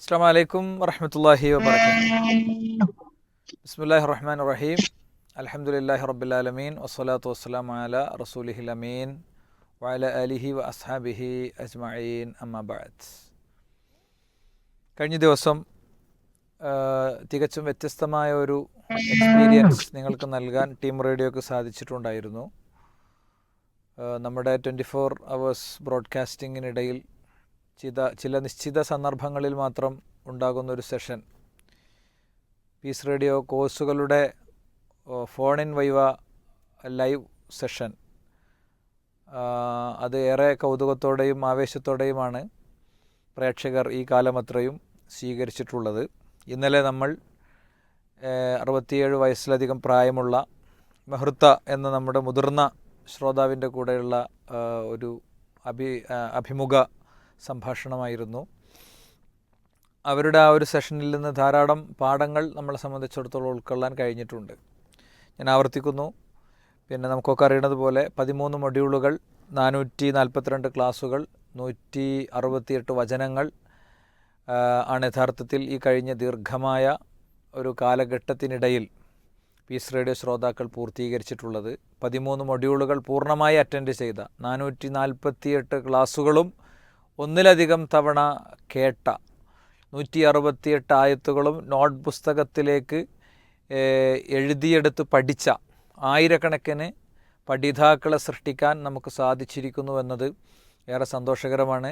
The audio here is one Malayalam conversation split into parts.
അസ്സലാമു അലൈക്കും വറഹ്മത്തുള്ളാഹി വബറകാതുഹു. ബിസ്മില്ലാഹിർ റഹ്മാനിർ റഹീം. അൽഹംദുലില്ലാഹി റബ്ബിൽ ആലമീൻ വസ്സലാത്തു വസ്സലാമു അലാ റസൂലിഹിൽ അമീൻ വഅലാ ആലിഹി വഅസ്ഹാബിഹി അജ്മഈൻ അമ്മാ ബഅദ്. കഴിഞ്ഞ ദിവസം തികച്ചും വ്യത്യസ്തമായ ഒരു എക്സ്പീരിയൻസ് നിങ്ങൾക്ക് നൽകാൻ ടീം റേഡിയോക്ക് സാധിച്ചിട്ടുണ്ടായിരുന്നു. നമ്മുടെ 24 അവേഴ്സ് ബ്രോഡ്കാസ്റ്റിങ്ങിനിടയിൽ ചില നിശ്ചിത സന്ദർഭങ്ങളിൽ മാത്രം ഉണ്ടാകുന്ന ഒരു സെഷൻ, പീസ് റേഡിയോ കോഴ്സുകളുടെ phone in viva live session, അത് ഏറെ കൗതുകത്തോടെയും ആവേശത്തോടെയുമാണ് പ്രേക്ഷകർ ഈ കാലമത്രയും സ്വീകരിച്ചിട്ടുള്ളത്. ഇന്നലെ നമ്മൾ 67 വയസ്സിലധികം പ്രായമുള്ള മെഹ്റുത്ത എന്ന നമ്മുടെ മുതിർന്ന ശ്രോതാവിൻ്റെ കൂടെയുള്ള ഒരു അഭിമുഖ സംഭാഷണമായിരുന്നു. അവരുടെ ആ ഒരു സെഷനിൽ നിന്ന് ധാരാളം പാഠങ്ങൾ നമ്മളെ സംബന്ധിച്ചിടത്തോളം ഉൾക്കൊള്ളാൻ കഴിഞ്ഞിട്ടുണ്ട്. ഞാൻ ആവർത്തിക്കുന്നു, പിന്നെ നമുക്കൊക്കെ അറിയുന്നത് പോലെ 13 മൊഡ്യൂളുകൾ, 442 ക്ലാസ്സുകൾ, 168 വചനങ്ങൾ ആണ് യഥാർത്ഥത്തിൽ ഈ കഴിഞ്ഞ ദീർഘമായ ഒരു കാലഘട്ടത്തിനിടയിൽ പീസ് റേഡിയോ ശ്രോതാക്കൾ പൂർത്തീകരിച്ചിട്ടുള്ളത്. 13 മൊഡ്യൂളുകൾ പൂർണ്ണമായി അറ്റൻഡ് ചെയ്ത, 448 ക്ലാസ്സുകളും ഒന്നിലധികം തവണ കേട്ട, 168 ആയത്തുകളും നോട്ട് പുസ്തകത്തിലേക്ക് എഴുതിയെടുത്ത് പഠിച്ച ആയിരക്കണക്കിന് പഠിതാക്കളെ സൃഷ്ടിക്കാൻ നമുക്ക് സാധിച്ചിരിക്കുന്നുവെന്നത് ഏറെ സന്തോഷകരമാണ്.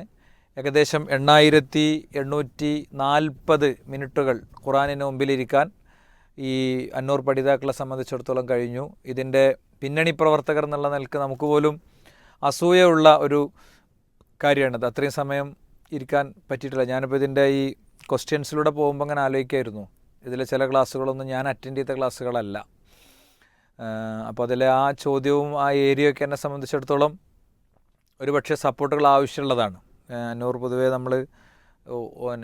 ഏകദേശം 8840 മിനിറ്റുകൾ ഖുറാനിന് മുമ്പിലിരിക്കാൻ ഈ 500 പഠിതാക്കളെ സംബന്ധിച്ചിടത്തോളം കഴിഞ്ഞു. ഇതിൻ്റെ പിന്നണി പ്രവർത്തകർ എന്നുള്ള നിലക്ക് നമുക്ക് പോലും അസൂയുള്ള ഒരു കാര്യമാണത്. അത്രയും സമയം ഇരിക്കാൻ പറ്റിയിട്ടില്ല. ഞാനിപ്പോൾ ഇതിൻ്റെ ഈ ക്വസ്റ്റ്യൻസിലൂടെ പോകുമ്പോൾ അങ്ങനെ ആലോചിക്കായിരുന്നു, ഇതിലെ ചില ക്ലാസ്സുകളൊന്നും ഞാൻ അറ്റൻഡ് ചെയ്ത ക്ലാസ്സുകളല്ല. അപ്പോൾ അതിലെ ആ ചോദ്യവും ആ ഏരിയയൊക്കെ എന്നെ സംബന്ധിച്ചിടത്തോളം ഒരുപക്ഷെ സപ്പോർട്ടുകൾ ആവശ്യമുള്ളതാണ്. 500 പൊതുവേ നമ്മൾ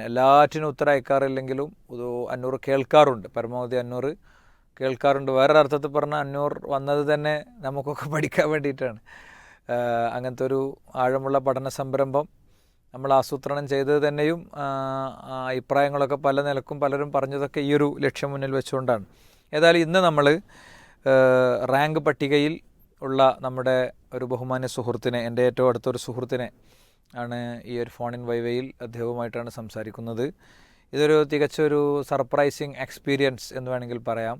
എല്ലാറ്റിനും ഉത്തരം അയക്കാറില്ലെങ്കിലും 500 കേൾക്കാറുണ്ട്, പരമാവധി 500 കേൾക്കാറുണ്ട്. വേറൊരർത്ഥത്തിൽ പറഞ്ഞാൽ 500 വന്നത് തന്നെ നമുക്കൊക്കെ പഠിക്കാൻ വേണ്ടിയിട്ടാണ്. അങ്ങനത്തെ ഒരു ആഴമുള്ള പഠന സംരംഭം നമ്മൾ ആസൂത്രണം ചെയ്തത് തന്നെയും അഭിപ്രായങ്ങളൊക്കെ പല നിലക്കും പലരും പറഞ്ഞതൊക്കെ ഈ ഒരു ലക്ഷ്യം മുന്നിൽ വെച്ചുകൊണ്ടാണ്. ഏതായാലും ഇന്ന് നമ്മൾ റാങ്ക് പട്ടികയിൽ ഉള്ള നമ്മുടെ ഒരു ബഹുമാന്യ സുഹൃത്തിനെ, എൻ്റെ ഏറ്റവും അടുത്തൊരു സുഹൃത്തിനെ ആണ് ഈ ഒരു ഫോൺ ഇൻ വൈവയിൽ അദ്ദേഹവുമായിട്ടാണ് സംസാരിക്കുന്നത്. ഇതൊരു തികച്ചൊരു സർപ്രൈസിങ് എക്സ്പീരിയൻസ് എന്ന് വേണമെങ്കിൽ പറയാം.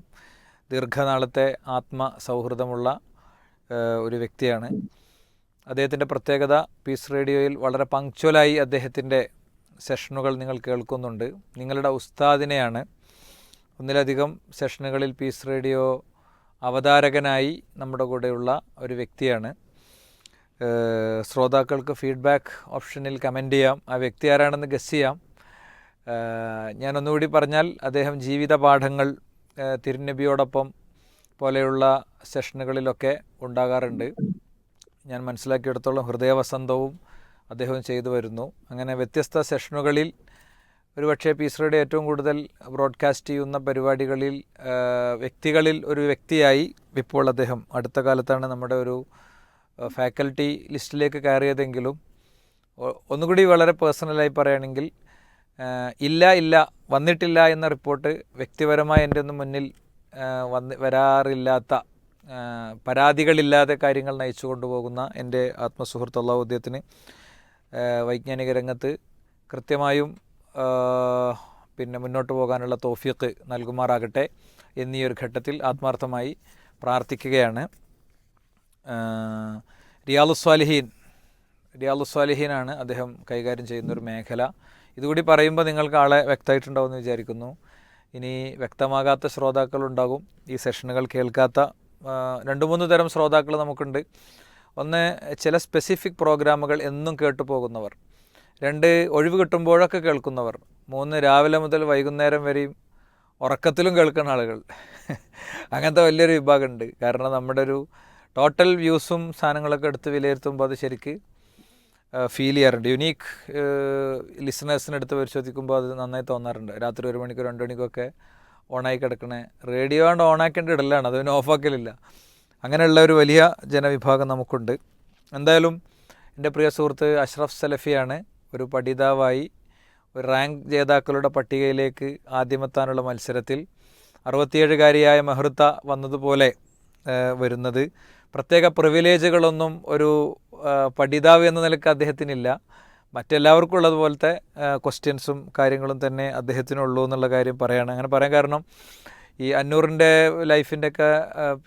ദീർഘനാളത്തെ ആത്മസൗഹൃദമുള്ള ഒരു വ്യക്തിയാണ്. അദ്ദേഹത്തിൻ്റെ പ്രത്യേകത, പീസ് റേഡിയോയിൽ വളരെ പങ്ക്ച്വലായി അദ്ദേഹത്തിൻ്റെ സെഷനുകൾ നിങ്ങൾ കേൾക്കുന്നുണ്ട്. നിങ്ങളുടെ ഉസ്താദിനെയാണ്. ഒന്നിലധികം സെഷനുകളിൽ പീസ് റേഡിയോ അവതാരകനായി നമ്മുടെ കൂടെയുള്ള ഒരു വ്യക്തിയാണ്. ശ്രോതാക്കൾക്ക് ഫീഡ്ബാക്ക് ഓപ്ഷനിൽ കമൻറ്റ് ചെയ്യാം, ആ വ്യക്തി ആരാണെന്ന് ഗസ് ചെയ്യാം. ഞാനൊന്നുകൂടി പറഞ്ഞാൽ, അദ്ദേഹം ജീവിത പാഠങ്ങൾ തിരുനബിയോടൊപ്പം പോലെയുള്ള സെഷനുകളിലൊക്കെ ഉണ്ടാകാറുണ്ട്. ഞാൻ മനസ്സിലാക്കിയെടുത്തോളം ഹൃദയവസന്തവും അദ്ദേഹം ചെയ്തു വരുന്നു. അങ്ങനെ വ്യത്യസ്ത സെഷനുകളിൽ ഒരുപക്ഷെ പീസ് റേഡിയോ ഏറ്റവും കൂടുതൽ ബ്രോഡ്കാസ്റ്റ് ചെയ്യുന്ന പരിപാടികളിൽ വ്യക്തികളിൽ ഒരു വ്യക്തിയായി ഇപ്പോൾ അദ്ദേഹം അടുത്ത കാലത്താണ് നമ്മുടെ ഒരു ഫാക്കൽറ്റി ലിസ്റ്റിലേക്ക് കയറിയതെങ്കിലും ഒന്നുകൂടി വളരെ പേഴ്സണലായി പറയുകയാണെങ്കിൽ, ഇല്ല വന്നിട്ടില്ല എന്ന റിപ്പോർട്ട് വ്യക്തിപരമായി എൻ്റെ ഒന്നും മുന്നിൽ വരാറില്ലാത്ത, പരാതികളില്ലാതെ കാര്യങ്ങൾ നയിച്ചു കൊണ്ടുപോകുന്ന എൻ്റെ ആത്മസുഹൃത്ത് അള്ളാഹു അദ്ദേഹത്തിന് വൈജ്ഞാനിക രംഗത്ത് കൃത്യമായും പിന്നെ മുന്നോട്ട് പോകാനുള്ള തൗഫീഖ് നൽകുമാറാകട്ടെ എന്നീ ഒരു ഘട്ടത്തിൽ ആത്മാർത്ഥമായി പ്രാർത്ഥിക്കുകയാണ്. റിയാദുസ്സാലിഹീനാണ് അദ്ദേഹം കൈകാര്യം ചെയ്യുന്നൊരു മേഖല. ഇതുകൂടി പറയുമ്പോൾ നിങ്ങൾക്ക് ആളെ വ്യക്തമായിട്ടുണ്ടാവുമെന്ന് വിചാരിക്കുന്നു. ഇനി വ്യക്തമാകാത്ത ശ്രോതാക്കളുണ്ടാകും, ഈ സെഷനുകൾ കേൾക്കാത്ത 2-3 തരം ശ്രോതാക്കൾ നമുക്കുണ്ട്. ഒന്ന്, ചില സ്പെസിഫിക് പ്രോഗ്രാമുകൾ എന്നും കേട്ടു പോകുന്നവർ. 2, ഒഴിവ് കിട്ടുമ്പോഴൊക്കെ കേൾക്കുന്നവർ. 3, രാവിലെ മുതൽ വൈകുന്നേരം വരെയും ഉറക്കത്തിലും കേൾക്കുന്ന ആളുകൾ. അങ്ങനത്തെ വലിയൊരു വിഭാഗമുണ്ട്. കാരണം നമ്മുടെ ഒരു ടോട്ടൽ വ്യൂസും സാധനങ്ങളൊക്കെ എടുത്ത് വിലയിരുത്തുമ്പോൾ അത് ശരിക്ക് ഫീൽ ചെയ്യാറുണ്ട്. യുണീക്ക് ലിസണേഴ്സിനെടുത്ത് പരിശോധിക്കുമ്പോൾ അത് നന്നായി തോന്നാറുണ്ട്. രാത്രി 1 മണിക്കോ 2 മണിക്കൊക്കെ ഓണായി കിടക്കണേ റേഡിയോ കൊണ്ട് ഓണാക്കേണ്ട ഇടലാണ്, അത് പിന്നെ ഓഫാക്കലില്ല. അങ്ങനെയുള്ള ഒരു വലിയ ജനവിഭാഗം നമുക്കുണ്ട്. എന്തായാലും എൻ്റെ പ്രിയ സുഹൃത്ത് അഷ്റഫ് സലഫിയാണ് ഒരു പഠിതാവായി ഒരു റാങ്ക് ജേതാക്കളുടെ പട്ടികയിലേക്ക് ആദ്യമെത്താനുള്ള മത്സരത്തിൽ 67കാരിയായ മെഹ്റുത്ത വന്നതുപോലെ വരുന്നത്. പ്രത്യേക പ്രിവിലേജുകളൊന്നും ഒരു പഠിതാവ് എന്ന നിലയ്ക്ക് അദ്ദേഹത്തിനില്ല. മറ്റെല്ലാവർക്കും ഉള്ളതുപോലത്തെ ക്വസ്റ്റ്യൻസും കാര്യങ്ങളും തന്നെ അദ്ദേഹത്തിനുള്ളൂ എന്നുള്ള കാര്യം പറയുകയാണ്. അങ്ങനെ പറയാൻ കാരണം ഈ അന്നൂറിൻ്റെ ലൈഫിൻ്റെയൊക്കെ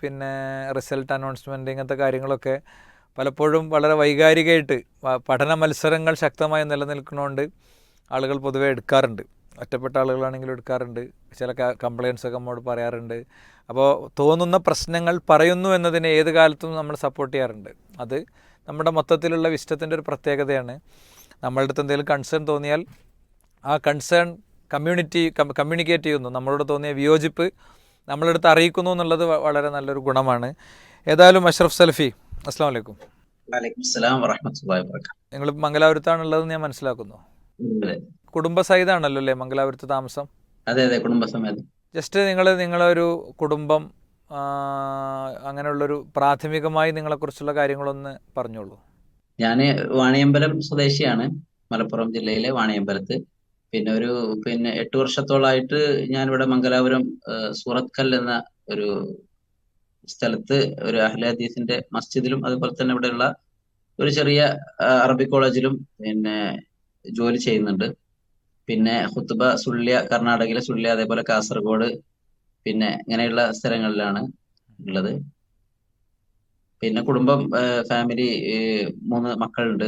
പിന്നെ റിസൾട്ട് അനൗൺസ്മെൻറ്റ് ഇങ്ങനത്തെ കാര്യങ്ങളൊക്കെ പലപ്പോഴും വളരെ വൈകാരികമായിട്ട് പഠന മത്സരങ്ങൾ ശക്തമായി നിലനിൽക്കുന്നതുകൊണ്ട് ആളുകൾ പൊതുവെ എടുക്കാറുണ്ട്. ഒറ്റപ്പെട്ട ആളുകളാണെങ്കിലും എടുക്കാറുണ്ട്. ചില കംപ്ലയിൻസൊക്കെ നമ്മോട് പറയാറുണ്ട്. അപ്പോൾ തോന്നുന്ന പ്രശ്നങ്ങൾ പറയുന്നു എന്നതിനെ ഏത് കാലത്തും നമ്മൾ സപ്പോർട്ട് ചെയ്യാറുണ്ട്. അത് നമ്മുടെ മൊത്തത്തിലുള്ള വിസ്റ്റത്തിൻ്റെ ഒരു പ്രത്യേകതയാണ്. നമ്മളുടെ അടുത്ത് എന്തെങ്കിലും കൺസേൺ തോന്നിയാൽ ആ കൺസേൺ കമ്മ്യൂണിക്കേറ്റ് ചെയ്യുന്നു, നമ്മളോട് തോന്നിയ വിയോജിപ്പ് നമ്മളെടുത്ത് അറിയിക്കുന്നു എന്നുള്ളത് വളരെ നല്ലൊരു ഗുണമാണ്. ഏതായാലും അഷ്റഫ് സലഫി, അസ്സാം വലൈക്കും. നിങ്ങൾ മംഗലാപുരത്താണുള്ളതെന്ന് ഞാൻ മനസ്സിലാക്കുന്നു. കുടുംബസഹിതാണല്ലോ അല്ലേ മംഗലാപുരത്ത് താമസം? അതെ, കുടുംബസമേതം. ജസ്റ്റ് നിങ്ങളൊരു കുടുംബം, അങ്ങനെയുള്ളൊരു പ്രാഥമികമായി നിങ്ങളെക്കുറിച്ചുള്ള കാര്യങ്ങളൊന്ന് പറഞ്ഞോളൂ. ഞാൻ വാണിയമ്പലം സ്വദേശിയാണ്, മലപ്പുറം ജില്ലയിലെ വാണിയമ്പലത്ത്. പിന്നെ 8 വർഷത്തോളായിട്ട് ഞാനിവിടെ മംഗലാപുരം സൂറത്കൽ എന്ന ഒരു സ്ഥലത്ത് ഒരു അഹ്ലെ ഹദീസിന്റെ മസ്ജിദിലും അതുപോലെ തന്നെ ഇവിടെയുള്ള ഒരു ചെറിയ അറബി കോളേജിലും പിന്നെ ജോലി ചെയ്യുന്നുണ്ട്. പിന്നെ ഖുത്ബ സുള്ളിയ, കർണാടകയിലെ സുള്ളിയ, അതേപോലെ കാസർഗോഡ്, പിന്നെ ഇങ്ങനെയുള്ള സ്ഥലങ്ങളിലാണ് ഉള്ളത്. പിന്നെ കുടുംബം, ഫാമിലി, 3 മക്കളുണ്ട്.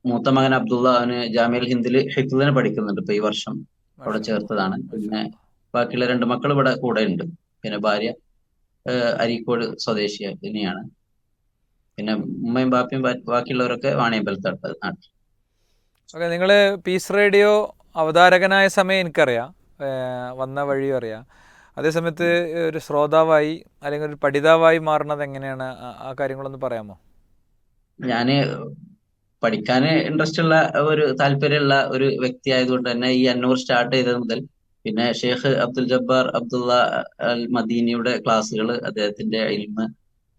മൂത്ത മകൻ അബ്ദുള്ള, അവന് ജാമിയൽ ഹിന്ദിൽ ഹിഫ്ദിന് പഠിക്കുന്നുണ്ട്. ഇപ്പൊ ഈ വർഷം അവിടെ ചേർത്തതാണ്. പിന്നെ ബാക്കിയുള്ള 2 മക്കൾ ഇവിടെ കൂടെ ഉണ്ട്. പിന്നെ ഭാര്യ അരീക്കോട് സ്വദേശിനിയാണ്. പിന്നെ ഉമ്മയും ബാപ്പയും ബാക്കിയുള്ളവരൊക്കെ വാണിയമ്പലത്താണ് നാട്ടിൽ. ഓക്കെ, നിങ്ങൾ പീസ് റേഡിയോ അവതാരകനായ സമയം എനിക്കറിയാം, വന്ന വഴിയും അറിയാം. അതേസമയത്ത് ഒരു ശ്രോതാവായി അല്ലെങ്കിൽ ഒരു പഠിതാവായി മാറുന്നത് എങ്ങനെയാണ്? ആ കാര്യങ്ങളൊന്ന് പറയാമോ? ഞാന് പഠിക്കാൻ ഇൻട്രസ്റ്റ് ഉള്ള ഒരു താല്പര്യമുള്ള ഒരു വ്യക്തി ആയതുകൊണ്ട് തന്നെ ഈ അന്നൂർ സ്റ്റാർട്ട് ചെയ്തത് മുതൽ പിന്നെ ഷെയ്ഖ് അബ്ദുൽ ജബ്ബാർ അബ്ദുള്ള അൽ മദീനിയുടെ ക്ലാസ്സുകൾ, അദ്ദേഹത്തിന്റെ ഇൽമ്,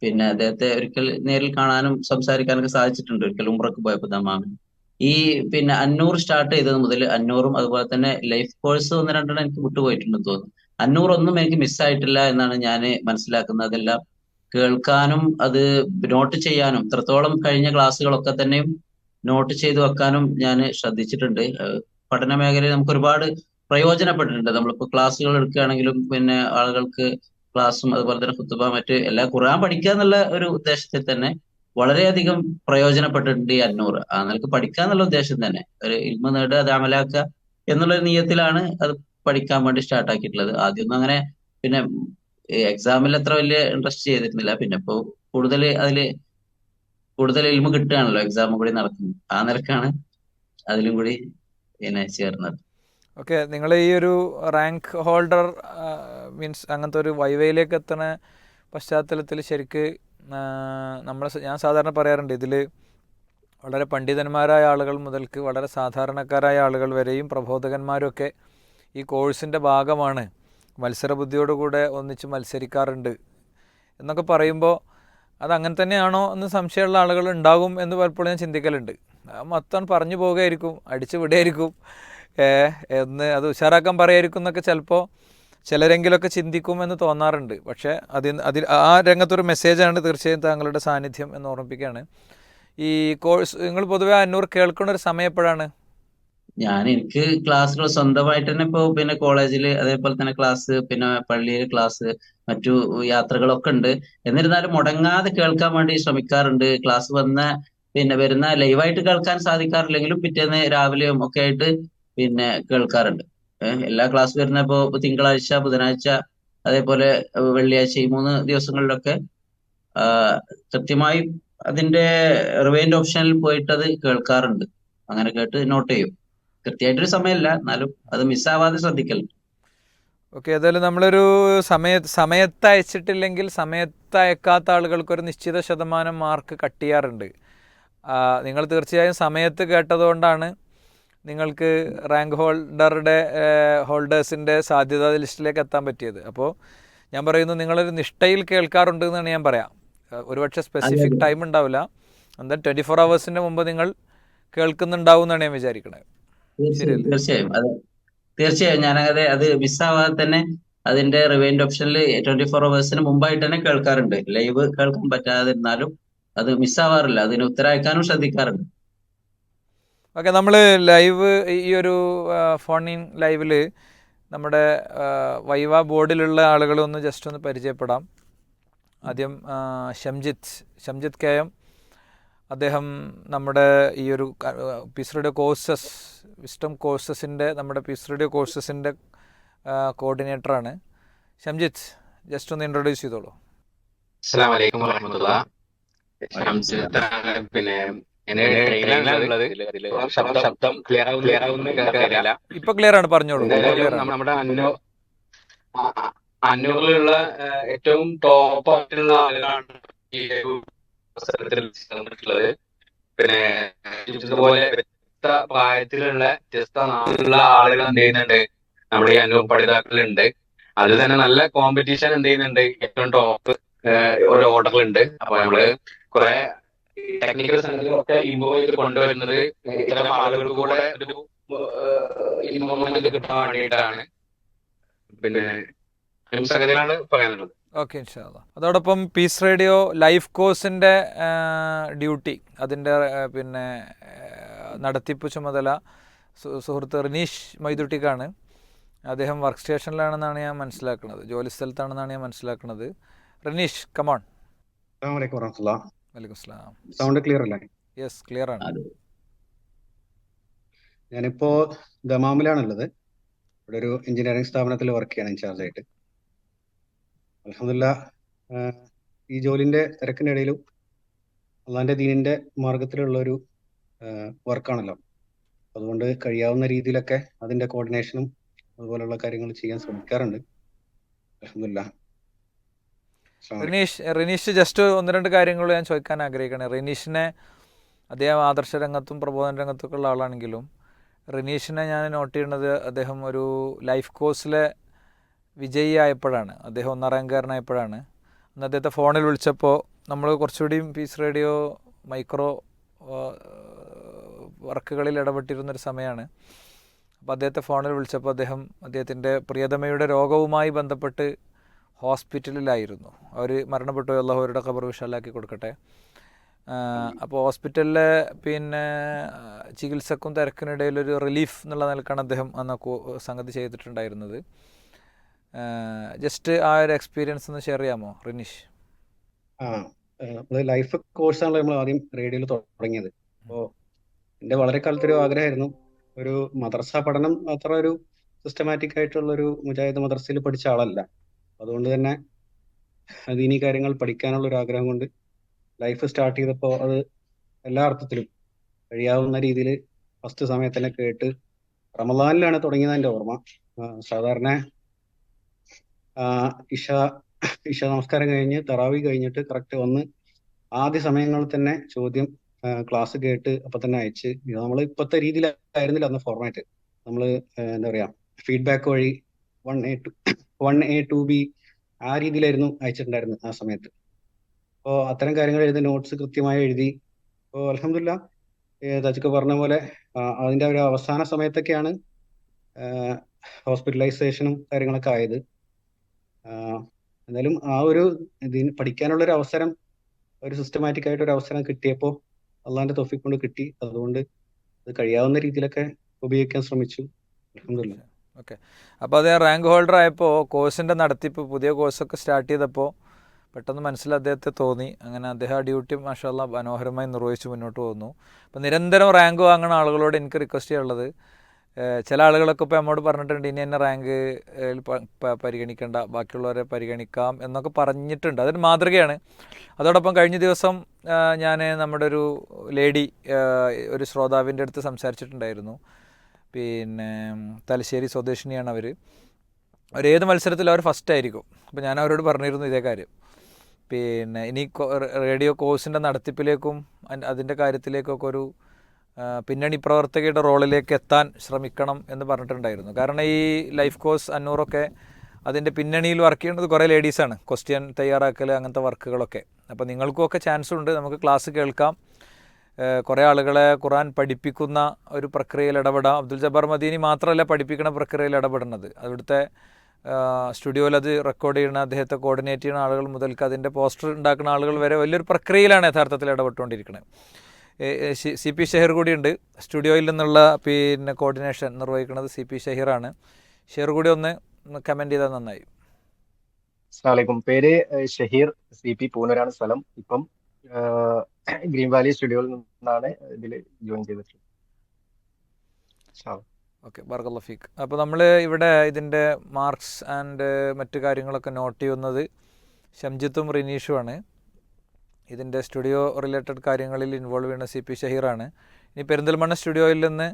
പിന്നെ അദ്ദേഹത്തെ ഒരിക്കൽ നേരിൽ കാണാനും സംസാരിക്കാനൊക്കെ സാധിച്ചിട്ടുണ്ട്, ഒരിക്കൽ ഉംറക്ക് പോയപ്പോൾ ദമാമിൽ. ഈ പിന്നെ അന്നൂർ സ്റ്റാർട്ട് ചെയ്തത് മുതൽ അന്നൂറും അതുപോലെ തന്നെ ലൈഫ് കോഴ്സ് 1-2 എനിക്ക് വിട്ടുപോയിട്ടുണ്ടെന്ന് തോന്നുന്നു. അന്നൂർ ഒന്നും എനിക്ക് മിസ്സായിട്ടില്ല എന്നാണ് ഞാൻ മനസ്സിലാക്കുന്നത്. അതെല്ലാം കേൾക്കാനും അത് നോട്ട് ചെയ്യാനും, ഇത്രത്തോളം കഴിഞ്ഞ ക്ലാസ്സുകളൊക്കെ തന്നെയും നോട്ട് ചെയ്ത് വെക്കാനും ഞാൻ ശ്രദ്ധിച്ചിട്ടുണ്ട്. പഠന മേഖലയിൽ നമുക്ക് ഒരുപാട് പ്രയോജനപ്പെട്ടിട്ടുണ്ട്. നമ്മളിപ്പോൾ ക്ലാസ്സുകൾ എടുക്കുകയാണെങ്കിലും പിന്നെ ആളുകൾക്ക് ക്ലാസ്സും അതുപോലെ തന്നെ ഖുത്ബ മറ്റ് എല്ലാ ഖുർആൻ പഠിക്കുക എന്നുള്ള ഒരു ഉദ്ദേശത്തിൽ തന്നെ വളരെയധികം പ്രയോജനപ്പെട്ടിട്ടുണ്ട് ഈ അന്നൂർ. ആ നിലക്ക് പഠിക്കുക എന്നുള്ള ഉദ്ദേശം തന്നെ ഒരു ഇൽമ നേടുക, അത് അമലാക്കുക എന്നുള്ള ഒരു നിയത്തിലാണ് അത് പഠിക്കാൻ വേണ്ടി സ്റ്റാർട്ട് ആക്കിയിട്ടുള്ളത്. ആദ്യമൊന്നും അങ്ങനെ പിന്നെ എക്സാമിൽ അത്ര വലിയ ഇൻട്രസ്റ്റ് ചെയ്തിരുന്നില്ല. പിന്നെ ഇപ്പോൾ കൂടുതൽ ഇൽമ കിട്ടുകയാണല്ലോ എക്സാമും കൂടി നടക്കുന്നത്. ആ നിലക്കാണ് അതിലും കൂടി പിന്നെ ചേർന്നത്. ഓക്കെ, നിങ്ങൾ ഈ ഒരു റാങ്ക് ഹോൾഡർ മീൻസ് അങ്ങനത്തെ ഒരു വൈവയിലേക്ക് എത്തുന്ന പശ്ചാത്തലത്തിൽ ശരിക്ക് ഞാൻ സാധാരണ പറയാറുണ്ട്, ഇതിൽ വളരെ പണ്ഡിതന്മാരായ ആളുകൾ മുതൽക്ക് വളരെ സാധാരണക്കാരായ ആളുകൾ വരെയും പ്രബോധകന്മാരൊക്കെ ഈ കോഴ്സിൻ്റെ ഭാഗമാണ്, മത്സരബുദ്ധിയോടുകൂടെ ഒന്നിച്ച് മത്സരിക്കാറുണ്ട് എന്നൊക്കെ പറയുമ്പോൾ അതങ്ങനെ തന്നെയാണോ എന്ന് സംശയമുള്ള ആളുകൾ ഉണ്ടാകും എന്ന് പലപ്പോഴും ഞാൻ ചിന്തിക്കലുണ്ട്. മൊത്തം പറഞ്ഞു പോകുകയായിരിക്കും, അടിച്ചു വിടുകയായിരിക്കും, എന്ന് അത് ഉഷാറാക്കാൻ പറയായിരിക്കും എന്നൊക്കെ ചിലപ്പോൾ ചിലരെങ്കിലൊക്കെ ചിന്തിക്കുമെന്ന് തോന്നാറുണ്ട്. പക്ഷേ അതിൽ ആ രംഗത്തൊരു മെസ്സേജാണ് തീർച്ചയായും താങ്കളുടെ സാന്നിധ്യം എന്ന് ഓർമ്മിപ്പിക്കുകയാണ്. ഈ കോഴ്സ് നിങ്ങൾ പൊതുവെ അന്നൂർ കേൾക്കുന്ന ഒരു സമയം എപ്പോഴാണ്? എനിക്ക് ക്ലാസ്സുകൾ സ്വന്തമായിട്ട് തന്നെ ഇപ്പോൾ പിന്നെ കോളേജിൽ അതേപോലെ തന്നെ ക്ലാസ്, പിന്നെ പള്ളിയിൽ ക്ലാസ്, മറ്റു യാത്രകളൊക്കെ ഉണ്ട്. എന്നിരുന്നാലും മുടങ്ങാതെ കേൾക്കാൻ വേണ്ടി ശ്രമിക്കാറുണ്ട്. ക്ലാസ് വരുന്ന ലൈവായിട്ട് കേൾക്കാൻ സാധിക്കാറില്ലെങ്കിലും പിറ്റേന്ന് രാവിലെയും ഒക്കെ ആയിട്ട് പിന്നെ കേൾക്കാറുണ്ട്. എല്ലാ ക്ലാസ് വരുന്ന ഇപ്പോൾ തിങ്കളാഴ്ച, ബുധനാഴ്ച, അതേപോലെ വെള്ളിയാഴ്ച, ഈ 3 ദിവസങ്ങളിലൊക്കെ കൃത്യമായി അതിന്റെ റിവൈൻഡ് ഓപ്ഷനിൽ പോയിട്ട് അത് കേൾക്കാറുണ്ട്. അങ്ങനെ കേട്ട് നോട്ട് ചെയ്യും. കൃത്യമായിട്ടൊരു സമയമല്ല, എന്നാലും അത് മിസ്സാവാതെ ശ്രദ്ധിക്കലുണ്ട്. ഓക്കെ, ഏതായാലും നമ്മളൊരു സമയത്ത് അയച്ചിട്ടില്ലെങ്കിൽ സമയത്ത് അയക്കാത്ത ആളുകൾക്കൊരു നിശ്ചിത ശതമാനം മാർക്ക് കട്ട് ചെയ്യാറുണ്ട്. നിങ്ങൾ തീർച്ചയായും സമയത്ത് കേട്ടതുകൊണ്ടാണ് നിങ്ങൾക്ക് റാങ്ക് ഹോൾഡേഴ്സിൻ്റെ സാധ്യതാ ലിസ്റ്റിലേക്ക് എത്താൻ പറ്റിയത്. അപ്പോൾ ഞാൻ പറയുന്നു, നിങ്ങളൊരു നിഷ്ഠയിൽ കേൾക്കാറുണ്ട് എന്നാണ് ഞാൻ പറയാം. ഒരുപക്ഷെ സ്പെസിഫിക് ടൈം ഉണ്ടാവില്ല, എന്തായാലും 24 hours മുമ്പ് നിങ്ങൾ കേൾക്കുന്നുണ്ടാവും എന്നാണ് ഞാൻ വിചാരിക്കുന്നത്. തീർച്ചയായും ശരിയല്ലേ? തീർച്ചയായും തീർച്ചയായും അത് മിസ്സാവാതെ തന്നെ അതിന്റെ റിവൈൻഡ് ഓപ്ഷനിൽ 24 ഹവേഴ്സിന് മുമ്പായിട്ട് തന്നെ കേൾക്കാറുണ്ട്. ലൈവ് കേൾക്കാൻ പറ്റാതിരുന്നാലും അത് മിസ്സാവാറില്ല. അതിന് ഉത്തരവായിക്കാനും ശ്രദ്ധിക്കാറുണ്ട്. ഓക്കെ, നമ്മൾ ലൈവ് ഈ ഒരു ഫോൺ ഇൻ ലൈവിൽ നമ്മുടെ വൈവ ബോർഡിലുള്ള ആളുകളെ ഒന്ന് ജസ്റ്റ് ഒന്ന് പരിചയപ്പെടാം. ആദ്യം ഷംജിത്ത് കെ എം. അദ്ദേഹം നമ്മുടെ ഈ ഒരു പീസ് റേഡിയോ കോഴ്സസ്, വിസ്റ്റം കോഴ്സസിൻ്റെ, നമ്മുടെ പീസ് റേഡിയോ കോഴ്സസിൻ്റെ കോർഡിനേറ്ററാണ്. ഷംജിത്ത്, ജസ്റ്റ് ഒന്ന് ഇൻട്രൊഡ്യൂസ് ചെയ്തോളൂ. അസ്സലാമു അലൈക്കും വറഹ്മത്തുള്ളാഹി. പിന്നെ എന്നെ ട്രെയിനിലാണുള്ളത്. ശബ്ദം ക്ലിയർ ആവുന്ന എനിക്കറിയില്ല. ഇപ്പൊ ക്ലിയർ ആണ്, പറഞ്ഞോളൂ. എന്തായാലും നമ്മുടെ അന്നൂറിലുള്ള ഏറ്റവും ടോപ്പ് ആയിട്ടുള്ള ആളുകളാണ് ഈ ഒരു അവസരത്തിൽ ചേർന്നിട്ടുള്ളത്. പിന്നെ ഇതുപോലെ വ്യത്യസ്ത പ്രായത്തിലുള്ള വ്യത്യസ്ത നാട്ടിലുള്ള ആളുകൾ എന്ത് ചെയ്യുന്നുണ്ട്, നമ്മുടെ ഈ അന്നൂർ പഠിതാക്കളുണ്ട്. അതിൽ തന്നെ നല്ല കോമ്പറ്റീഷൻ എന്ത് ചെയ്യുന്നുണ്ട്, ഏറ്റവും ടോപ്പ് ഒരു ഓർഡറിലുണ്ട്. അപ്പൊ നമ്മള് കുറെ ടെക്നിക്കൽ സംഗതികളൊക്കെ ഇമ്പ്രൂവ് ചെയ്ത് കൊണ്ടുവരുന്നത് ഇത്തരം ആളുകൾക്ക് കൂടെ ഒരു ഇമ്പ്രൂവ്മെന്റ് കിട്ടാൻ വേണ്ടിയിട്ടാണ്. പിന്നെ സംഗതികളാണ് പറയാനുള്ളത്. ഓക്കെ, ഇൻഷാല്ലാ. അതോടൊപ്പം പീസ് റേഡിയോ ലൈഫ് കോഴ്സിൻ്റെ ഡ്യൂട്ടി, അതിൻ്റെ പിന്നെ നടത്തിപ്പ് ചുമതല സുഹൃത്ത് റിനീഷ് മൈതുട്ടിക്കാണ്. അദ്ദേഹം വർക്ക് സ്റ്റേഷനിലാണെന്നാണ് ഞാൻ മനസ്സിലാക്കുന്നത്, ജോലി സ്ഥലത്താണെന്നാണ് ഞാൻ മനസ്സിലാക്കുന്നത്. റിനീഷ്, കമോൺ. വലൈക്കും സ്ലാം. സൗണ്ട് ക്ലിയർ അല്ലേ? യെസ്, ക്ലിയർ ആണ്. ഞാനിപ്പോ ദമാമിലാണുള്ളത്. ഇവിടെ ഒരു എഞ്ചിനീയറിംഗ് സ്ഥാപനത്തിൽ വർക്ക് ചെയ്യാണ് ഇൻചാർജ് ആയിട്ട്. അൽഹംദുലില്ലാ, ഈ ജോലിന്റെ തിരക്കിനിടയിലും അള്ളാന്റെ ദീനിന്റെ മാർഗത്തിലുള്ള ഒരു വർക്കാണല്ലോ. അതുകൊണ്ട് കഴിയാവുന്ന രീതിയിലൊക്കെ അതിന്റെ കോർഡിനേഷനും അതുപോലുള്ള കാര്യങ്ങൾ ചെയ്യാൻ ശ്രമിക്കാറുണ്ട്. അൽഹംദുലില്ലാ. റിനീഷ് ജസ്റ്റ് ഒന്ന് രണ്ട് കാര്യങ്ങൾ ഞാൻ ചോദിക്കാൻ ആഗ്രഹിക്കുകയാണ്. റിനീഷിനെ, അദ്ദേഹം ആദർശ രംഗത്തും പ്രബോധന രംഗത്തൊക്കെ ഉള്ള ആളാണെങ്കിലും റിനീഷിനെ ഞാൻ നോട്ട് ചെയ്യുന്നത് അദ്ദേഹം ഒരു ലൈഫ് കോഴ്സിലെ വിജയിയായപ്പോഴാണ്, അദ്ദേഹം 1ാം റാങ്കുകാരനായപ്പോഴാണ്. അന്ന് അദ്ദേഹത്തെ ഫോണിൽ വിളിച്ചപ്പോൾ നമ്മൾ കുറച്ചുകൂടിയും പീസ് റേഡിയോ മൈക്രോ വർക്കുകളിൽ ഇടപെട്ടിരുന്നൊരു സമയമാണ്. അപ്പോൾ അദ്ദേഹത്തെ ഫോണിൽ വിളിച്ചപ്പോൾ അദ്ദേഹത്തിൻ്റെ പ്രിയതമയുടെ രോഗവുമായി ബന്ധപ്പെട്ട് ഹോസ്പിറ്റലിലായിരുന്നു. അവർ മരണപ്പെട്ടു, അല്ലാഹു അവരുടെ ഖബർ വിശാലാക്കി കൊടുക്കട്ടെ. അപ്പോൾ ഹോസ്പിറ്റലിലെ പിന്നെ ചികിത്സക്കും തിരക്കിനിടയിലൊരു റിലീഫ് എന്നുള്ള നിലക്കാണ് അദ്ദേഹം അന്ന് സംഗതി ചെയ്തിട്ടുണ്ടായിരുന്നത്. ജസ്റ്റ് ആ ഒരു എക്സ്പീരിയൻസ് ഒന്ന് ഷെയർ ചെയ്യാമോ റിനീഷ്? ലൈഫ് കോഴ്സാണല്ലോ നമ്മൾ ആദ്യം റേഡിയോയിൽ തുടങ്ങിയത്. അപ്പോൾ എൻ്റെ വളരെ കാലത്തൊരു ആഗ്രഹമായിരുന്നു, ഒരു മദ്രസ പഠനം അത്ര ഒരു സിസ്റ്റമാറ്റിക് ആയിട്ടുള്ള ഒരു മുജാഹിദ് മദ്രസയിൽ പഠിച്ച ആളല്ല. അതുകൊണ്ട് തന്നെ ദീനി കാര്യങ്ങൾ പഠിക്കാനുള്ള ഒരു ആഗ്രഹം കൊണ്ട് ലൈഫ് സ്റ്റാർട്ട് ചെയ്തപ്പോൾ അത് എല്ലാ അർത്ഥത്തിലും കഴിയാവുന്ന രീതിയിൽ ഫസ്റ്റ് സമയത്ത് തന്നെ കേട്ട് റമദാനിലാണ് തുടങ്ങിയത് എൻ്റെ ഓർമ്മ. സാധാരണ ഇഷ നമസ്കാരം കഴിഞ്ഞ് തറാവി കഴിഞ്ഞിട്ട് കറക്റ്റ് വന്ന് ആദ്യ സമയങ്ങളിൽ തന്നെ ചോദ്യം ക്ലാസ് കേട്ട് അപ്പൊ തന്നെ അയച്ച്, നമ്മൾ ഇപ്പോഴത്തെ രീതിയിലായിരുന്നില്ല അന്ന് ഫോർമാറ്റ്. നമ്മൾ എന്താ പറയാ, ഫീഡ്ബാക്ക് വഴി 1A 2B ആ രീതിയിലായിരുന്നു അയച്ചിട്ടുണ്ടായിരുന്നത് ആ സമയത്ത്. അപ്പോൾ അത്തരം കാര്യങ്ങൾ എഴുതി, നോട്ട്സ് കൃത്യമായി എഴുതി. അപ്പോൾ അൽഹംദുലില്ലാ, തച്ചക്ക് പറഞ്ഞ പോലെ അതിന്റെ ഒരു അവസാന സമയത്തൊക്കെയാണ് ഹോസ്പിറ്റലൈസേഷനും കാര്യങ്ങളൊക്കെ ആയത്. എന്തായാലും ആ ഒരു ഇതിന് പഠിക്കാനുള്ള ഒരു അവസരം, ഒരു സിസ്റ്റമാറ്റിക് ആയിട്ട് ഒരു അവസരം കിട്ടിയപ്പോൾ അള്ളാന്റെ തൗഫീഖ് കൊണ്ട് കിട്ടി. അതുകൊണ്ട് അത് കഴിയാവുന്ന രീതിയിലൊക്കെ ഉപയോഗിക്കാൻ ശ്രമിച്ചു. അൽഹംദുലില്ലാ. ഓക്കെ, അപ്പോൾ അത് റാങ്ക് ഹോൾഡർ ആയപ്പോൾ കോഴ്സിൻ്റെ നടത്തിപ്പ്, പുതിയ കോഴ്സൊക്കെ സ്റ്റാർട്ട് ചെയ്തപ്പോൾ പെട്ടെന്ന് മനസ്സിൽ അദ്ദേഹത്തെ തോന്നി. അങ്ങനെ അദ്ദേഹം ആ ഡ്യൂട്ടി മാഷാഅല്ലാഹ് മനോഹരമായി നിർവഹിച്ച് മുന്നോട്ട് പോകുന്നു. അപ്പോൾ നിരന്തരം റാങ്ക് വാങ്ങുന്ന ആളുകളോട് എനിക്ക് റിക്വസ്റ്റ് ചെയ്യാനുള്ളത്, ചില ആളുകളൊക്കെ ഇപ്പോൾ നമ്മോട് പറഞ്ഞിട്ടുണ്ട് ഇനി എന്നെ റാങ്ക് പരിഗണിക്കേണ്ട, ബാക്കിയുള്ളവരെ പരിഗണിക്കാം എന്നൊക്കെ പറഞ്ഞിട്ടുണ്ട്. അതൊരു മാതൃകയാണ്. അതോടൊപ്പം കഴിഞ്ഞ ദിവസം ഞാൻ നമ്മുടെ ഒരു ലേഡി, ഒരു ശ്രോതാവിൻ്റെ അടുത്ത് സംസാരിച്ചിട്ടുണ്ടായിരുന്നു. പിന്നെ തലശ്ശേരി സ്വദേശിനിയാണ് അവർ. ഏത് മത്സരത്തിലും അവർ ഫസ്റ്റ് ആയിരിക്കും. അപ്പോൾ ഞാൻ അവരോട് പറഞ്ഞിരുന്നു ഇതേ കാര്യം. പിന്നെ ഇനി റേഡിയോ കോഴ്സിൻ്റെ നടത്തിപ്പിലേക്കും അതിൻ്റെ കാര്യത്തിലേക്കൊക്കെ ഒരു പിന്നണി പ്രവർത്തകയുടെ റോളിലേക്ക് എത്താൻ ശ്രമിക്കണം എന്ന് പറഞ്ഞിട്ടുണ്ടായിരുന്നു. കാരണം ഈ ലൈഫ് കോഴ്സ് അന്നൂറൊക്കെ അതിൻ്റെ പിന്നണിയിൽ വർക്ക് ചെയ്യുന്നത് കുറേ ലേഡീസാണ്, ക്വസ്റ്റ്യൻ തയ്യാറാക്കൽ അങ്ങനത്തെ വർക്കുകളൊക്കെ. അപ്പോൾ നിങ്ങൾക്കുമൊക്കെ ചാൻസ് ഉണ്ട്, നമുക്ക് ക്ലാസ് കേൾക്കാം. കുറേ ആളുകളെ ഖുർആൻ പഠിപ്പിക്കുന്ന ഒരു പ്രക്രിയയിൽ ഇടപെടാം. അബ്ദുൽ ജബ്ബാർ മദീനി മാത്രമല്ല പഠിപ്പിക്കുന്ന പ്രക്രിയയിൽ ഇടപെടുന്നത്. അവിടുത്തെ സ്റ്റുഡിയോയിൽ അത് റെക്കോർഡ് ചെയ്യുന്ന, അദ്ദേഹത്തെ കോർഡിനേറ്റ് ചെയ്യുന്ന ആളുകൾ മുതൽക്ക് അതിൻ്റെ പോസ്റ്റർ ഉണ്ടാക്കുന്ന ആളുകൾ വരെ വലിയൊരു പ്രക്രിയയിലാണ് യഥാർത്ഥത്തിൽ ഇടപെട്ടുകൊണ്ടിരിക്കുന്നത്. സി പി ഷഹീർ കൂടിയുണ്ട് സ്റ്റുഡിയോയിൽ നിന്നുള്ള കോർഡിനേഷൻ നിർവഹിക്കുന്നത് സി പി ഷഹീറാണ്. ഷഹീർ കൂടി ഒന്ന് കമൻറ്റ് ചെയ്താൽ നന്നായി. അസ്സലാമലൈക്കും. പേര് ഷഹീർ, സി പി പൂനൂരാണ് സ്ഥലം. ഇപ്പം ഗ്രീൻ വാലി സ്റ്റുഡിയോയിൽ നിന്നാണ് ഇതിൽ ജോയിൻ ചെയ്തിട്ടുള്ളത്. ഓക്കെ, ബർക്കല്ലാ ഫീക്ക്. അപ്പോൾ നമ്മൾ ഇവിടെ ഇതിൻ്റെ മാർക്സ് ആൻഡ് മറ്റു കാര്യങ്ങളൊക്കെ നോട്ട് ചെയ്യുന്നത് ഷംജിത്തും റിനീഷുമാണ്. ഇതിൻ്റെ സ്റ്റുഡിയോ റിലേറ്റഡ് കാര്യങ്ങളിൽ ഇൻവോൾവ് ചെയ്യുന്ന സി പി ഷഹീറാണ്. ഇനി പെരിന്തൽമണ്ണ സ്റ്റുഡിയോയിൽ നിന്ന്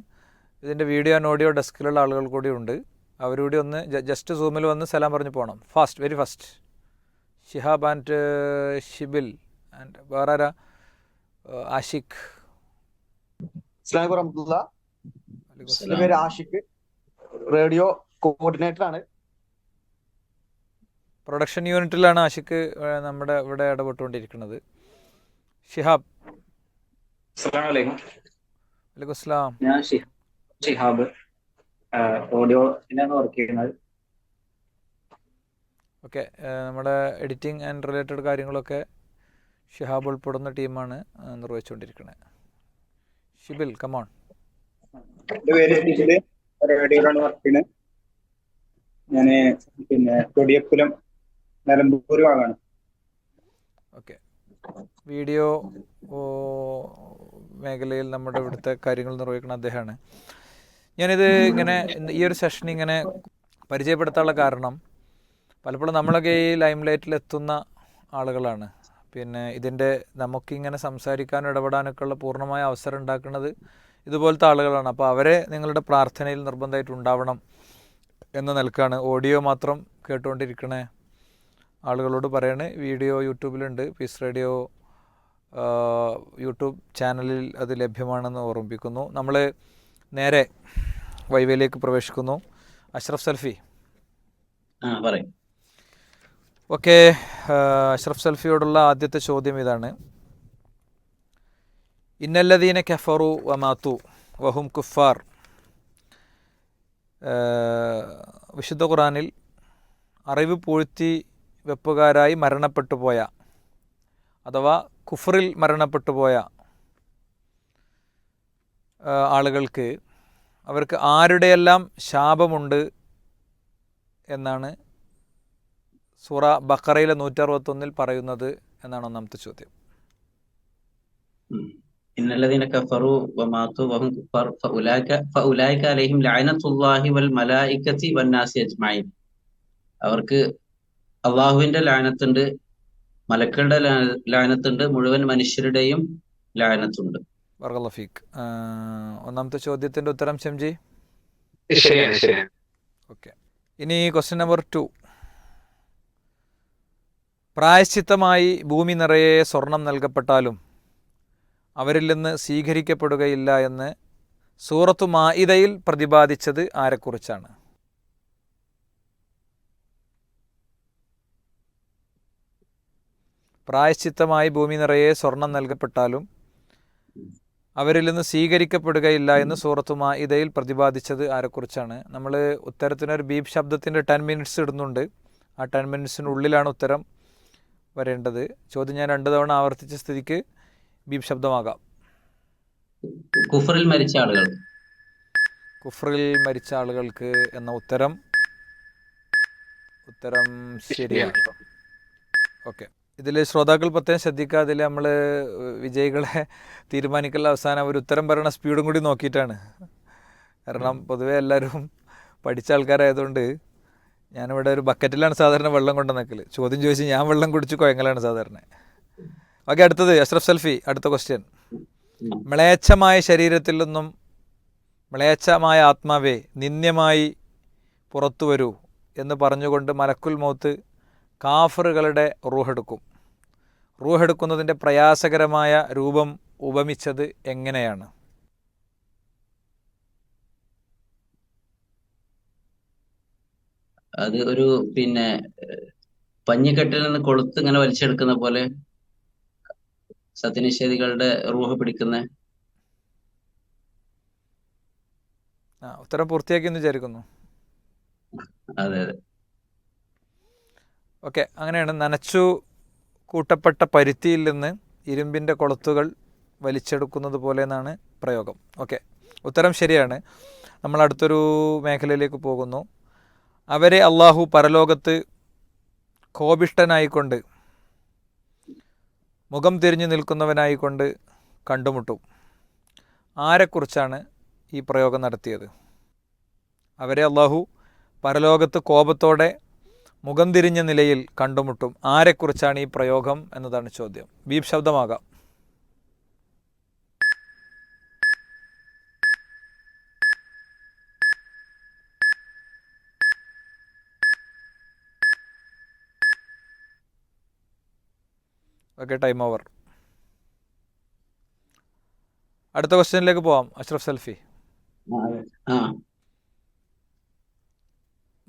ഇതിൻ്റെ വീഡിയോ ആൻഡ് ഓഡിയോ ഡെസ്കിലുള്ള ആളുകൾ കൂടി ഉണ്ട്. അവരുകൂടി ഒന്ന് ജസ്റ്റ് സൂമിൽ വന്ന് സലാം പറഞ്ഞു പോകണം. Very fast. Shihab and Shibil and വേറെ ആരാ? ആഷിഖ്. അസ്സലാമു വറഹ്മത്തുള്ള. എൻ്റെ പേര് ആഷിഖ്, റേഡിയോ കോർഡിനേറ്റർ ആണ്. പ്രൊഡക്ഷൻ യൂണിറ്റിലാണ് ആഷിഖ് നമ്മുടെ ഇവിടെ ഇടപെട്ടുകൊണ്ടിരിക്കുന്നത്. ഷിഹാബ്. അസ്സലാമലൈക്കും. വലൈക്കും അസ്സലാം. ഞാൻ ഷിഹാബ്, ഓഡിയോയിലാണ് വർക്ക് ചെയ്യുന്നത്. ഓക്കെ, നമ്മുടെ എഡിറ്റിംഗ് ആൻഡ് റിലേറ്റഡ് കാര്യങ്ങളൊക്കെ ഷിഹാബ് ഉൾപ്പെടുന്ന ടീമാണ് നിർവഹിച്ചുകൊണ്ടിരിക്കുന്നത്. ഷിബിൽ, കമോൺ. എൻ്റെ പേര് ഷിബിൽ, റേഡിയോയിലാണ് വർക്ക് ചെയ്യുന്നത്. ഞാൻ കൊടിയക്കുലം നിലമ്പൂർ ഭാഗമാണ്. ഓക്കെ, വീഡിയോ മേഖലയിൽ നമ്മുടെ ഇവിടുത്തെ കാര്യങ്ങൾ നിർവഹിക്കുന്ന അദ്ദേഹമാണ്. ഞാനിത് ഇങ്ങനെ ഈ ഒരു സെഷൻ ഇങ്ങനെ പരിചയപ്പെടുത്താനുള്ള കാരണം, പലപ്പോഴും നമ്മളൊക്കെ ഈ ലൈം ലൈറ്റിലെത്തുന്ന ആളുകളാണ്. ഇതിൻ്റെ നമുക്കിങ്ങനെ സംസാരിക്കാനും ഇടപെടാനൊക്കെ ഉള്ള പൂർണ്ണമായ അവസരം ഉണ്ടാക്കുന്നത് ഇതുപോലത്തെ ആളുകളാണ്. അപ്പോൾ അവരെ നിങ്ങളുടെ പ്രാർത്ഥനയിൽ നിർബന്ധമായിട്ട് ഉണ്ടാവണം എന്ന നിലക്കാണ്. ഓഡിയോ മാത്രം കേട്ടുകൊണ്ടിരിക്കണ ആളുകളോട് പറയണേ, വീഡിയോ യൂട്യൂബിലുണ്ട്. പീസ് റേഡിയോ യൂട്യൂബ് ചാനലിൽ അത് ലഭ്യമാണെന്ന് ഓർമ്മിപ്പിക്കുന്നു. നമ്മൾ നേരെ വൈവയിലേക്ക് പ്രവേശിക്കുന്നു. അഷ്റഫ് സൽഫി. പറയും. ഓക്കെ, അഷ്റഫ് സൽഫിയോടുള്ള ആദ്യത്തെ ചോദ്യം ഇതാണ്. ഇന്നല്ലദീന കഫറു വമാതു വഹും കുഫാർ. വിശുദ്ധ ഖുർആനിൽ അറിവ് പൂഴ്ത്തി വെപ്പുകാരായി മരണപ്പെട്ടു പോയ അഥവാ കുഫറിൽ മരണപ്പെട്ടു പോയ ആളുകൾക്ക് അവർക്ക് ആരുടെയെല്ലാം ശാപമുണ്ട് എന്നാണ് സൂറ ബഖറയിലെ 161 പറയുന്നത് എന്നാണ് ഒന്നാമത്തെ ചോദ്യം. ഇന്നല്ലദീന കഫറു വമാതു വഹും കുഫാർ ഫഉലൈക അലൈഹിം ലഅനത്തുല്ലാഹി വൽ മലായികതി വന്നാസി അജ്മഈൻ. അവർക്ക് അള്ളാഹുവിന്റെ ലാനത്തുണ്ട്, മലക്കളുടെ ലാനത്തുണ്ട്, മുഴുവൻ മനുഷ്യരുടെയും ലാനത്തുണ്ട്. ബറക്കല്ലാഹു ഫീക്ക്. ഒന്നാമത്തെ ചോദ്യത്തിന്റെ ഉത്തരം ഷംജി? ശരിയാണ്. ഓക്കെ, ഇനി ക്വസ്റ്റ്യൻ നമ്പർ 2. പ്രായശ്ചിത്തമായി ഭൂമി നിറയെ സ്വർണം നൽകപ്പെട്ടാലും അവരിൽ നിന്ന് സ്വീകരിക്കപ്പെടുകയില്ല എന്ന് സൂറത്തു മാഇദയിൽ പ്രതിപാദിച്ചത് ആരെക്കുറിച്ചാണ്? പ്രായശ്ചിത്തമായി ഭൂമി നിറയെ സ്വർണം നൽകപ്പെട്ടാലും അവരിൽ നിന്ന് സ്വീകരിക്കപ്പെടുകയില്ല എന്ന് സൂറത്തു മാഇദയിൽ പ്രതിപാദിച്ചത് ആരെക്കുറിച്ചാണ്? നമ്മൾ ഉത്തരത്തിനൊരു ബീപ് ശബ്ദത്തിൻ്റെ 10 മിനിറ്റ്സ് ഇടുന്നുണ്ട്. ആ 10 മിനിറ്റ്സിനുള്ളിലാണ് ഉത്തരം വരേണ്ടത്. ചോദ്യം ഞാൻ 2 തവണ ആവർത്തിച്ച സ്ഥിതിക്ക് ബീപ് ശബ്ദമാകാം. കുഫറിൽ മരിച്ച ആളുകൾ. കുഫറിൽ മരിച്ച ആളുകൾക്ക് എന്ന ഉത്തരം ശരിയാണ്. ഓക്കെ, ഇതിൽ ശ്രോതാക്കൾ പ്രത്യേകം ശ്രദ്ധിക്കുക. അതിൽ നമ്മൾ വിജയികളെ തീരുമാനിക്കൽ അവസാനം ഒരു ഉത്തരം പറയുന്ന സ്പീഡും കൂടി നോക്കിയിട്ടാണ്. കാരണം പൊതുവെ എല്ലാവരും പഠിച്ച ആൾക്കാരായതുകൊണ്ട് ഞാനിവിടെ ഒരു ബക്കറ്റിലാണ് സാധാരണ വെള്ളം കൊണ്ട് നിൽക്കൽ. ചോദ്യം ചോദിച്ച് ഞാൻ വെള്ളം കുടിച്ച് കുഴങ്ങലാണ് സാധാരണ. ഓക്കെ, അടുത്തത് അഷ്റഫ് സൽഫി. അടുത്ത ക്വസ്റ്റ്യൻ. മ്ലേച്ഛമായ ശരീരത്തിൽ നിന്നും മ്ലേച്ഛമായ ആത്മാവെ നിന്ദ്യമായി പുറത്തു വരൂ എന്ന് പറഞ്ഞുകൊണ്ട് മലക്കുൽ മൗത്ത് കാഫറുകളുടെ റൂഹെടുക്കും. റൂഹെടുക്കുന്നതിൻ്റെ പ്രയാസകരമായ രൂപം ഉപമിച്ചത് എങ്ങനെയാണ്? അത് ഒരു പഞ്ഞിക്കെട്ടിൽ നിന്ന് കൊളുത്ത് ഇങ്ങനെ വലിച്ചെടുക്കുന്ന പോലെ സത്യനിഷേധികളുടെ റൂഹ് പിടിക്കുന്ന. ഉത്തരം പൂർത്തിയാക്കി എന്ന് വിചാരിക്കുന്നു. അതെ അതെ. ഓക്കെ, അങ്ങനെയാണ്. നനച്ചു കൂട്ടപ്പെട്ട പരുത്തിയിൽ നിന്ന് ഇരുമ്പിൻ്റെ കൊളുത്തുകൾ വലിച്ചെടുക്കുന്നത് പോലെ എന്നാണ് പ്രയോഗം. ഓക്കെ, ഉത്തരം ശരിയാണ്. നമ്മൾ അടുത്തൊരു മേഖലയിലേക്ക് പോകുന്നു. അവരെ അള്ളാഹു പരലോകത്ത് കോപിഷ്ഠനായിക്കൊണ്ട് മുഖം തിരിഞ്ഞു നിൽക്കുന്നവനായിക്കൊണ്ട് കണ്ടുമുട്ടും. ആരെക്കുറിച്ചാണ് ഈ പ്രയോഗം നടത്തിയത്? അവരെ അള്ളാഹു പരലോകത്ത് കോപത്തോടെ മുഖം തിരിഞ്ഞ നിലയിൽ കണ്ടുമുട്ടും. ആരെക്കുറിച്ചാണ് ഈ പ്രയോഗം എന്നതാണ് ചോദ്യം. ബീപ് ശബ്ദമാകാം. Okay, time over. അടുത്ത ക്വസ്റ്റ്യനിലേക്ക് പോവാം. അഷ്റഫ് സൽഫി. ആ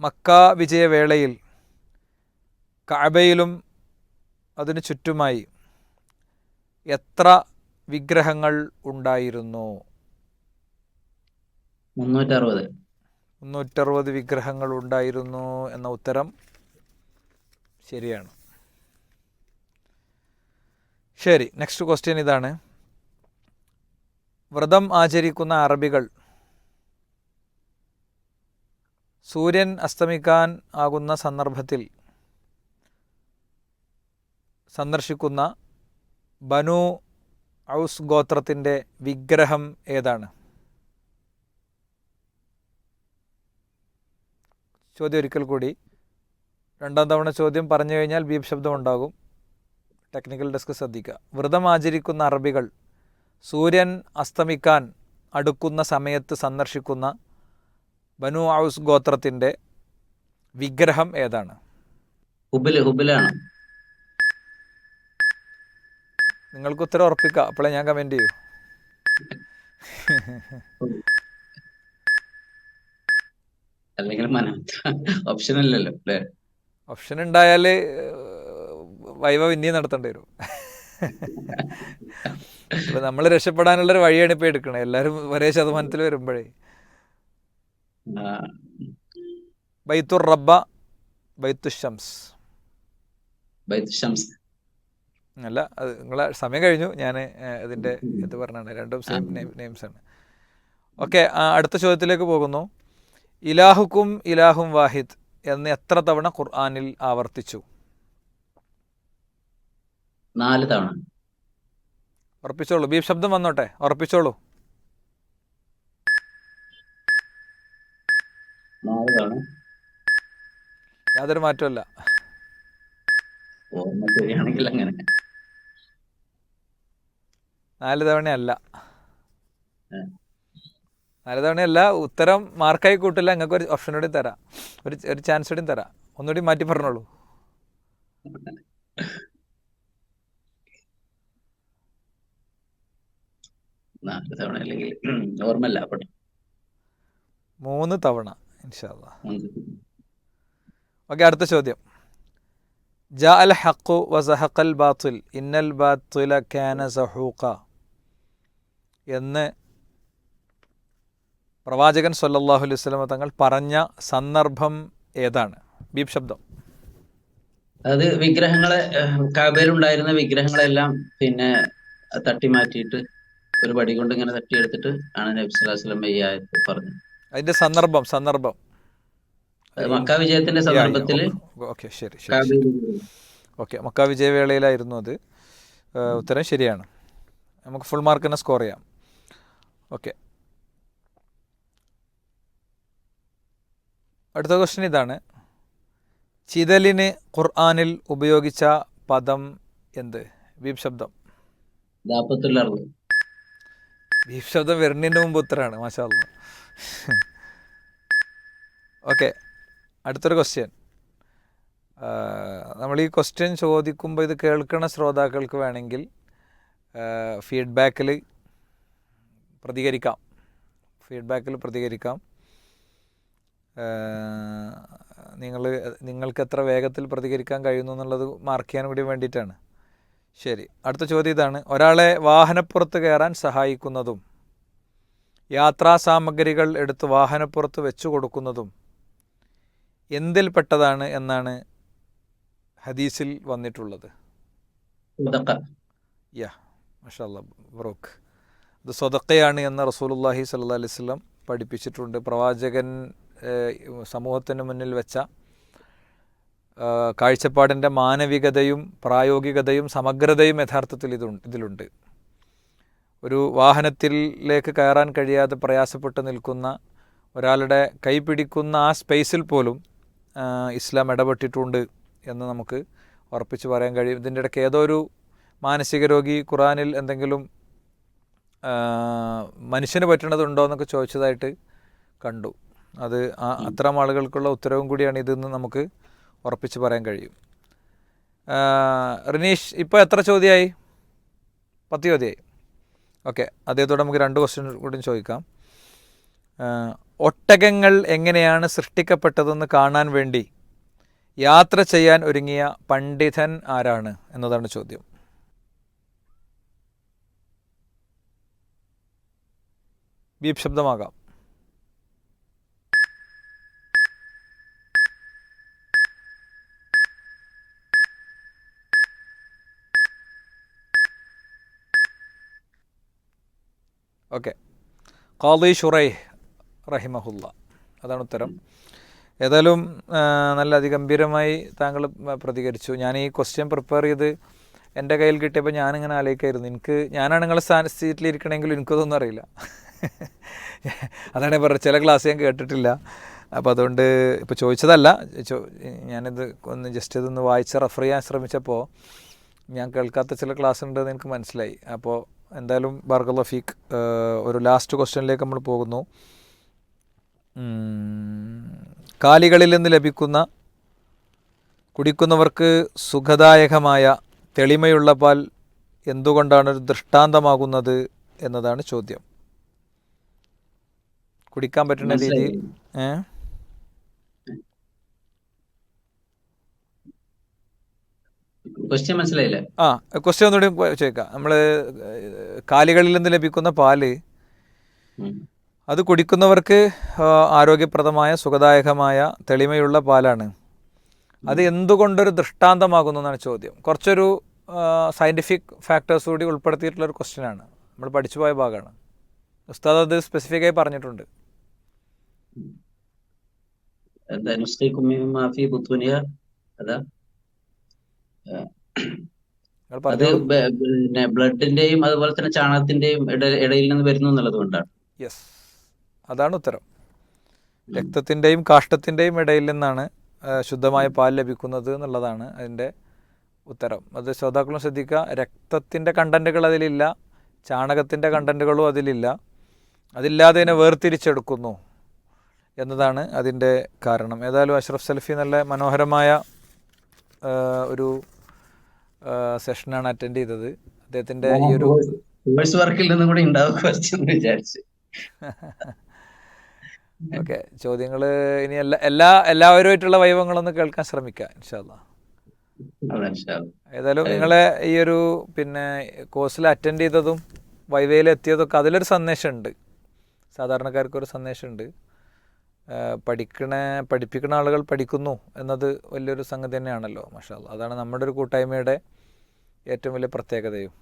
മക്ക വിജയവേളയിൽ കഅബയിലും അതിനു ചുറ്റുമായി എത്ര വിഗ്രഹങ്ങൾ ഉണ്ടായിരുന്നു? 360. 360 വിഗ്രഹങ്ങൾ ഉണ്ടായിരുന്നു എന്ന ഉത്തരം ശരിയാണ്. ശരി, നെക്സ്റ്റ് ക്വസ്റ്റ്യൻ ഇതാണ്. വ്രതം ആചരിക്കുന്ന അറബികൾ സൂര്യൻ അസ്തമിക്കാൻ ആകുന്ന സന്ദർഭത്തിൽ സന്ദർശിക്കുന്ന ബനു ഔസ് ഗോത്രത്തിൻ്റെ വിഗ്രഹം ഏതാണ്? ചോദ്യം ഒരിക്കൽ കൂടി. രണ്ടാം തവണ ചോദ്യം പറഞ്ഞു കഴിഞ്ഞാൽ ബീപ് ശബ്ദം ഉണ്ടാകും. ടെക്നിക്കൽ ഡെസ്ക് ശ്രദ്ധിക്കുക. വ്രതം ആചരിക്കുന്ന അറബികൾ സൂര്യൻ അസ്തമിക്കാൻ അടുക്കുന്ന സമയത്ത് സന്ദർശിക്കുന്ന ബനു ഔസ് ഗോത്രത്തിൻ്റെ വിഗ്രഹം ഏതാണ്? ഹുബിലാണ്. നിങ്ങൾക്ക് ഉത്തരം ഉറപ്പിക്കാം, അപ്പോഴേ ഞാൻ കമൻറ്റ് ചെയ്യൂ. അല്ലെങ്കിൽ ഓപ്ഷൻ ഇല്ലല്ലോ അല്ലേ? ഓപ്ഷൻ ഉണ്ടായാൽ വൈവ പിന്നെയും നടത്തേണ്ടി വരും. അപ്പോൾ നമ്മൾ രക്ഷപ്പെടാനുള്ളൊരു വഴിയാണ് ഇപ്പോൾ എടുക്കണത്. എല്ലാവരും ഒരേ ശതമാനത്തിൽ വരുമ്പോഴേ. ബൈത്തുർ റബ്ബ, ബൈത്തു ഷംസ്. അല്ല, അത് നിങ്ങളെ സമയം കഴിഞ്ഞു. ഞാൻ ഇതിൻ്റെ ഇത് പറഞ്ഞാണ്. രണ്ടും സെയിം നെയിംസാണ്. ഓക്കെ, അടുത്ത ചോദ്യത്തിലേക്ക് പോകുന്നു. ഇലാഹുക്കും ഇലാഹും വാഹിദ് എന്ന് എത്ര തവണ ഖുർആനിൽ ആവർത്തിച്ചു? 4 തവണ. ഉറപ്പിച്ചോളൂ. ബീപ് ശബ്ദം വന്നോട്ടെ, ഉറപ്പിച്ചോളൂ. 4 തവണ. യാതൊരു മാറ്റമല്ല. ഓർമ്മ ശരിയാണെങ്കിൽ അങ്ങനെ. 4 തവണയല്ല. 4 തവണയല്ല. ഉത്തരം മാർക്കായി കൂട്ടില്ല. നിങ്ങൾക്ക് ഒരു ഓപ്ഷൻ കൂടി തരാം, ഒരു ചാൻസ് കൂടി തരാം. ഒന്നുകൂടി മാറ്റി പറഞ്ഞോളൂ. 4 തവണ അല്ലെങ്കിൽ ഓർമ്മല്ല. 3 തവണ ഇൻഷാ അല്ലാഹ്. ഓക്കെ, അടുത്ത ചോദ്യം. ജാ അൽ ഹഖു വസഹഖൽ ബാത്തിൽ ഇന്നൽ ബാത്തില കാന സഹൂഖ എന്ന് പ്രവാചകൻ സല്ലല്ലാഹു അലൈഹി വസല്ലം തങ്ങൾ പറഞ്ഞ സന്ദർഭം ഏതാണ്? ബീപ് ശബ്ദം. അത് വിഗ്രഹങ്ങളെ, കഅബയിലുണ്ടായിരുന്ന വിഗ്രഹങ്ങളെല്ലാം പിന്നെ തട്ടി മാറ്റിയിട്ട് ഒരു വടി കൊണ്ട് ഇങ്ങനെ തട്ടിയെടുത്തിട്ട് ആണ് നബി സല്ലല്ലാഹു അലൈഹി വസല്ലം ഈ ആയത്ത് പറഞ്ഞത്. അതിൻ്റെ സന്ദർഭം മക്ക വിജയത്തിന്റെ സന്ദർഭത്തിൽ. ഓക്കെ, ശരി. ഓക്കെ, മക്ക വിജയവേളയിലായിരുന്നു അത്. ഉത്തരം ശരിയാണ്. നമുക്ക് ഫുൾ മാർക്ക് തന്നെ സ്കോർ ചെയ്യാം. ഓക്കെ, അടുത്ത ക്വസ്റ്റ്യൻ ഇതാണ്. ചിതലിന് ഖുർആനിൽ ഉപയോഗിച്ച പദം എന്ത്? ബീപ് ശബ്ദം. ബീപ് ശബ്ദം വരുന്നതിന് മുമ്പ് ഉത്തരമാണ്. മാഷാ അല്ലാഹ്. ഓക്കെ, അടുത്തൊരു ക്വസ്റ്റ്യൻ. നമ്മൾ ഈ ക്വസ്റ്റ്യൻ ചോദിക്കുമ്പോൾ ഇത് കേൾക്കുന്ന ശ്രോതാക്കൾക്ക് വേണമെങ്കിൽ ഫീഡ്ബാക്കിൽ പ്രതികരിക്കാം. നിങ്ങൾക്ക് എത്ര വേഗത്തിൽ പ്രതികരിക്കാൻ കഴിയുന്നു എന്നുള്ളത് മാർക്ക് ചെയ്യാൻ കൂടി വേണ്ടിയിട്ടാണ്. ശരി, അടുത്ത ചോദ്യം ഇതാണ്: ഒരാളെ വാഹനപ്പുറത്ത് കയറാൻ സഹായിക്കുന്നതും യാത്രാ സാമഗ്രികൾ എടുത്ത് വാഹനപ്പുറത്ത് വെച്ചു കൊടുക്കുന്നതും എന്തിൽപ്പെട്ടതാണ് എന്നാണ് ഹദീസിൽ വന്നിട്ടുള്ളത്? സദഖ. യാ, മാഷാ അല്ലാ, ബറോക്ക്. അത് സ്വതക്കയാണ് എന്ന് റസൂലുള്ളാഹി സ്വല്ലല്ലാഹി അലൈഹി വസല്ലം പഠിപ്പിച്ചിട്ടുണ്ട്. പ്രവാചകൻ സമൂഹത്തിന് മുന്നിൽ വെച്ച കാഴ്ചപ്പാടിൻ്റെ മാനവികതയും പ്രായോഗികതയും സമഗ്രതയും യഥാർത്ഥത്തിൽ ഇതിലുണ്ട്. ഒരു വാഹനത്തിലേക്ക് കയറാൻ കഴിയാതെ പ്രയാസപ്പെട്ട് നിൽക്കുന്ന ഒരാളുടെ കൈ പിടിക്കുന്ന ആ സ്പേസിൽ പോലും ഇസ്ലാം ഇടപെട്ടിട്ടുണ്ട് എന്ന് നമുക്ക് ഉറപ്പിച്ച് പറയാൻ കഴിയും. ഇതിൻ്റെ ഇടയ്ക്ക് ഏതോ ഒരു മാനസിക രോഗി ഖുറാനിൽ എന്തെങ്കിലും മനുഷ്യന് പറ്റണതുണ്ടോ എന്നൊക്കെ ചോദിച്ചതായിട്ട് കണ്ടു. അത് അത്തരം ആളുകൾക്കുള്ള ഉത്തരവും കൂടിയാണ് ഇതെന്ന് നമുക്ക് ഉറപ്പിച്ച് പറയാൻ കഴിയും. റിനീഷ്, ഇപ്പോൾ എത്ര ചോദ്യമായി? 10 ചോദ്യമായി. ഓക്കെ, അദ്ദേഹത്തോട് നമുക്ക് 2 ക്വസ്റ്റ്യൻ കൂടി ചോദിക്കാം. ഒട്ടകങ്ങൾ എങ്ങനെയാണ് സൃഷ്ടിക്കപ്പെട്ടതെന്ന് കാണാൻ വേണ്ടി യാത്ര ചെയ്യാൻ ഒരുങ്ങിയ പണ്ഡിതൻ ആരാണ് എന്നതാണ് ചോദ്യം. ബീപ് ശബ്ദമാകാം. ഓക്കെ, ഖാദി ഷുറൈഹ് റഹിമഹുല്ല, അതാണ് ഉത്തരം. ഏതായാലും നല്ല അതിഗംഭീരമായി താങ്കൾ പ്രതികരിച്ചു. ഞാൻ ഈ ക്വസ്റ്റ്യൻ പ്രിപ്പയർ ചെയ്ത് എൻ്റെ കയ്യിൽ കിട്ടിയപ്പോൾ ഞാനിങ്ങനെ ആലോചിക്കായിരുന്നു, ഞാനാണ് നിങ്ങളെ സീറ്റിലിരിക്കണമെങ്കിലും എനിക്കതൊന്നും അറിയില്ല. അതാണ് പറഞ്ഞത്, ചില ക്ലാസ് ഞാൻ കേട്ടിട്ടില്ല. അപ്പോൾ അതുകൊണ്ട് ഇപ്പോൾ ചോദിച്ചതല്ല, ഞാനിത് ജസ്റ്റ് ഇതൊന്ന് വായിച്ച് റെഫർ ചെയ്യാൻ ശ്രമിച്ചപ്പോൾ ഞാൻ കേൾക്കാത്ത ചില ക്ലാസ് ഉണ്ടെന്ന് എനിക്ക് മനസ്സിലായി. അപ്പോൾ എന്തായാലും ബാറക്കല്ലാഹു ഫീക്ക്. ഒരു ലാസ്റ്റ് ക്വസ്റ്റ്യനിലേക്ക് നമ്മൾ പോകുന്നു. കാലികളിൽ നിന്ന് ലഭിക്കുന്ന കുടിക്കുന്നവർക്ക് സുഖദായകമായ തെളിമയുള്ള പാൽ എന്തുകൊണ്ടാണ് ഒരു ദൃഷ്ടാന്തമാകുന്നത് എന്നതാണ് ചോദ്യം. കുടിക്കാൻ പറ്റുന്ന രീതിയിൽ ക്വസ്റ്റ്യൻ മനസ്സിലായില്ല. ക്വസ്റ്റ്യൻ ഒന്നുകൂടി ചോദിക്കാം. നമ്മൾ കാലികളിൽ നിന്ന് ലഭിക്കുന്ന പാല് അത് കുടിക്കുന്നവർക്ക് ആരോഗ്യപ്രദമായ സുഖദായകമായ തെളിമയുള്ള പാലാണ്. അത് എന്തുകൊണ്ടൊരു ദൃഷ്ടാന്തമാകുന്നു എന്നാണ് ചോദ്യം. കുറച്ചൊരു സയൻറ്റിഫിക് ഫാക്ടേഴ്സ് കൂടി ഉൾപ്പെടുത്തിയിട്ടുള്ളൊരു ക്വസ്റ്റ്യനാണ്. നമ്മൾ പഠിച്ചു പോയ ഭാഗമാണ്. ഉസ്താദ് അത് സ്പെസിഫിക്കായി പറഞ്ഞിട്ടുണ്ട്. ബ്ലഡിന്റെയും അതുപോലെ തന്നെ ചാണകത്തിന്റെയും ഇടയിൽ നിന്ന് വരുന്നു എന്നുള്ളത് കൊണ്ടാണ്. യെസ്, അതാണ് ഉത്തരം. രക്തത്തിൻ്റെയും കാഷ്ടത്തിൻ്റെയും ഇടയിൽ നിന്നാണ് ശുദ്ധമായ പാൽ ലഭിക്കുന്നത് എന്നുള്ളതാണ് അതിൻ്റെ ഉത്തരം. അത് ശ്രോതാക്കളും ശ്രദ്ധിക്കുക. രക്തത്തിൻ്റെ കണ്ടൻറ്റുകൾ അതിലില്ല, ചാണകത്തിൻ്റെ കണ്ടൻറ്റുകളും അതിലില്ല. അതില്ലാതെ തന്നെ വേർതിരിച്ചെടുക്കുന്നു എന്നതാണ് അതിൻ്റെ കാരണം. ഏതായാലും അഷ്റഫ് സലഫി നല്ല മനോഹരമായ ഒരു സെഷനാണ് അറ്റൻഡ് ചെയ്തത്. അദ്ദേഹത്തിൻ്റെ ഈ ഒരു വർക്കിൽ നിന്നും കൂടി ഉണ്ടാവും വിചാരിച്ചു. ഓക്കെ, ചോദ്യങ്ങൾ ഇനി എല്ലാവരുമായിട്ടുള്ള വൈഭവങ്ങളൊന്ന് കേൾക്കാൻ ശ്രമിക്കാം ഇൻഷാ അല്ലാഹ്. ഏതായാലും നിങ്ങളെ ഈ ഒരു കോഴ്സിൽ അറ്റൻഡ് ചെയ്തതും വൈവയിൽ എത്തിയതൊക്കെ അതിലൊരു സന്ദേശമുണ്ട്, സാധാരണക്കാർക്കൊരു സന്ദേശമുണ്ട്. പഠിപ്പിക്കുന്ന ആളുകൾ പഠിക്കുന്നു എന്നത് വലിയൊരു സംഗതി തന്നെയാണല്ലോ. മാഷാ അല്ലാഹ്, അതാണ് നമ്മുടെ ഒരു കൂട്ടായ്മയുടെ ഏറ്റവും വലിയ പ്രത്യേകതയും.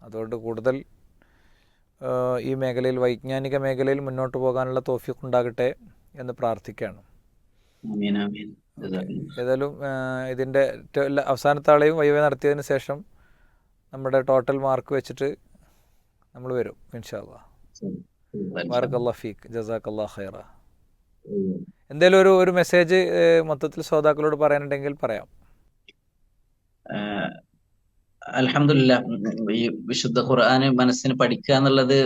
അതുകൊണ്ട് കൂടുതൽ ഈ മേഖലയിൽ, വൈജ്ഞാനിക മേഖലയിൽ മുന്നോട്ട് പോകാനുള്ള തൗഫീഖ് ഉണ്ടാകട്ടെ എന്ന് പ്രാർത്ഥിക്കുകയാണ്. ഏതായാലും ഇതിൻ്റെ അവസാനത്തെ ആളെയും വൈവ നടത്തിയതിന് ശേഷം നമ്മുടെ ടോട്ടൽ മാർക്ക് വെച്ചിട്ട് നമ്മൾ വരും ഇൻഷാ അല്ലാഹ്. ബാറക്കല്ലാഹു ഫീക്ക്, ജസാക്കല്ലാഹു ഖൈറ. എന്തെങ്കിലും ഒരു മെസ്സേജ് മൊത്തത്തിൽ ശ്രോതാക്കളോട് പറയാനുണ്ടെങ്കിൽ പറയാം. അൽഹംദുലില്ലാഹ്, ഈ വിശുദ്ധ ഖുർആന് മനസ്സിന് പഠിക്കുക എന്നുള്ളത്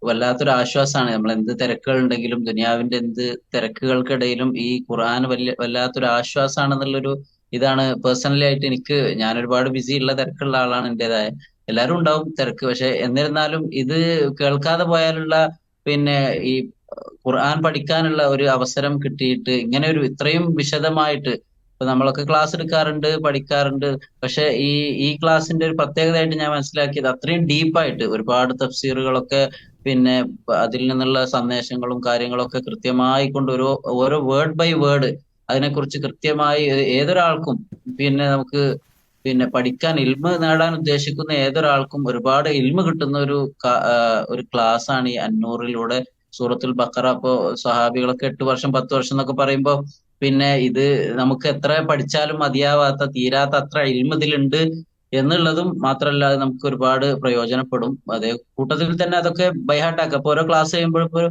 വല്ലാത്തൊരു ആശ്വാസമാണ്. നമ്മൾ എന്ത് തിരക്കുകൾ ഉണ്ടെങ്കിലും, ദുനിയാവിന്റെ എന്ത് തിരക്കുകൾക്കിടയിലും ഈ ഖുർആൻ വല്ലാത്തൊരു ആശ്വാസമാണെന്നുള്ളൊരു ഇതാണ് പേഴ്സണലി ആയിട്ട് എനിക്ക്. ഞാൻ ഒരുപാട് ബിസി ഉള്ള തിരക്കുള്ള ആളാണ്, എന്റേതായ. എല്ലാവരും ഉണ്ടാവും തിരക്ക്. പക്ഷെ എന്നിരുന്നാലും ഇത് കേൾക്കാതെ പോയാലുള്ള ഈ ഖുർആൻ പഠിക്കാനുള്ള ഒരു അവസരം കിട്ടിയിട്ട്, ഇങ്ങനെ ഒരു ഇത്രയും വിശദമായിട്ട് ഇപ്പൊ നമ്മളൊക്കെ ക്ലാസ് എടുക്കാറുണ്ട്, പഠിക്കാറുണ്ട്. പക്ഷെ ഈ ക്ലാസ്സിന്റെ ഒരു പ്രത്യേകതയായിട്ട് ഞാൻ മനസ്സിലാക്കിയത് അത്രയും ഡീപ്പായിട്ട് ഒരുപാട് തഫ്സീറുകളൊക്കെ പിന്നെ അതിൽ നിന്നുള്ള സന്ദേശങ്ങളും കാര്യങ്ങളൊക്കെ കൃത്യമായി കൊണ്ട് ഓരോ വേർഡ് ബൈ വേർഡ് അതിനെക്കുറിച്ച് കൃത്യമായി ഏതൊരാൾക്കും പിന്നെ നമുക്ക് പിന്നെ പഠിക്കാൻ ഇൽമ് നേടാൻ ഉദ്ദേശിക്കുന്ന ഏതൊരാൾക്കും ഒരുപാട് ഇൽമ് കിട്ടുന്ന ഒരു ക്ലാസ് ആണ് ഈ അന്നൂറിലൂടെ സൂറത്തുൽ ബഖറ. ഇപ്പോ സഹാബികളൊക്കെ 8 വർഷം 10 വർഷം എന്നൊക്കെ പറയുമ്പോൾ പിന്നെ ഇത് നമുക്ക് എത്ര പഠിച്ചാലും മതിയാവാത്ത തീരാത്ത അത്ര ഇൽമ് ഇതിലുണ്ട് എന്നുള്ളതും മാത്രമല്ല അത് നമുക്ക് ഒരുപാട് പ്രയോജനപ്പെടും. അതേ കൂട്ടത്തിൽ തന്നെ അതൊക്കെ ബൈഹാർട്ടാക്കുക. ഇപ്പൊ ഓരോ ക്ലാസ് കഴിയുമ്പോൾ ഇപ്പൊ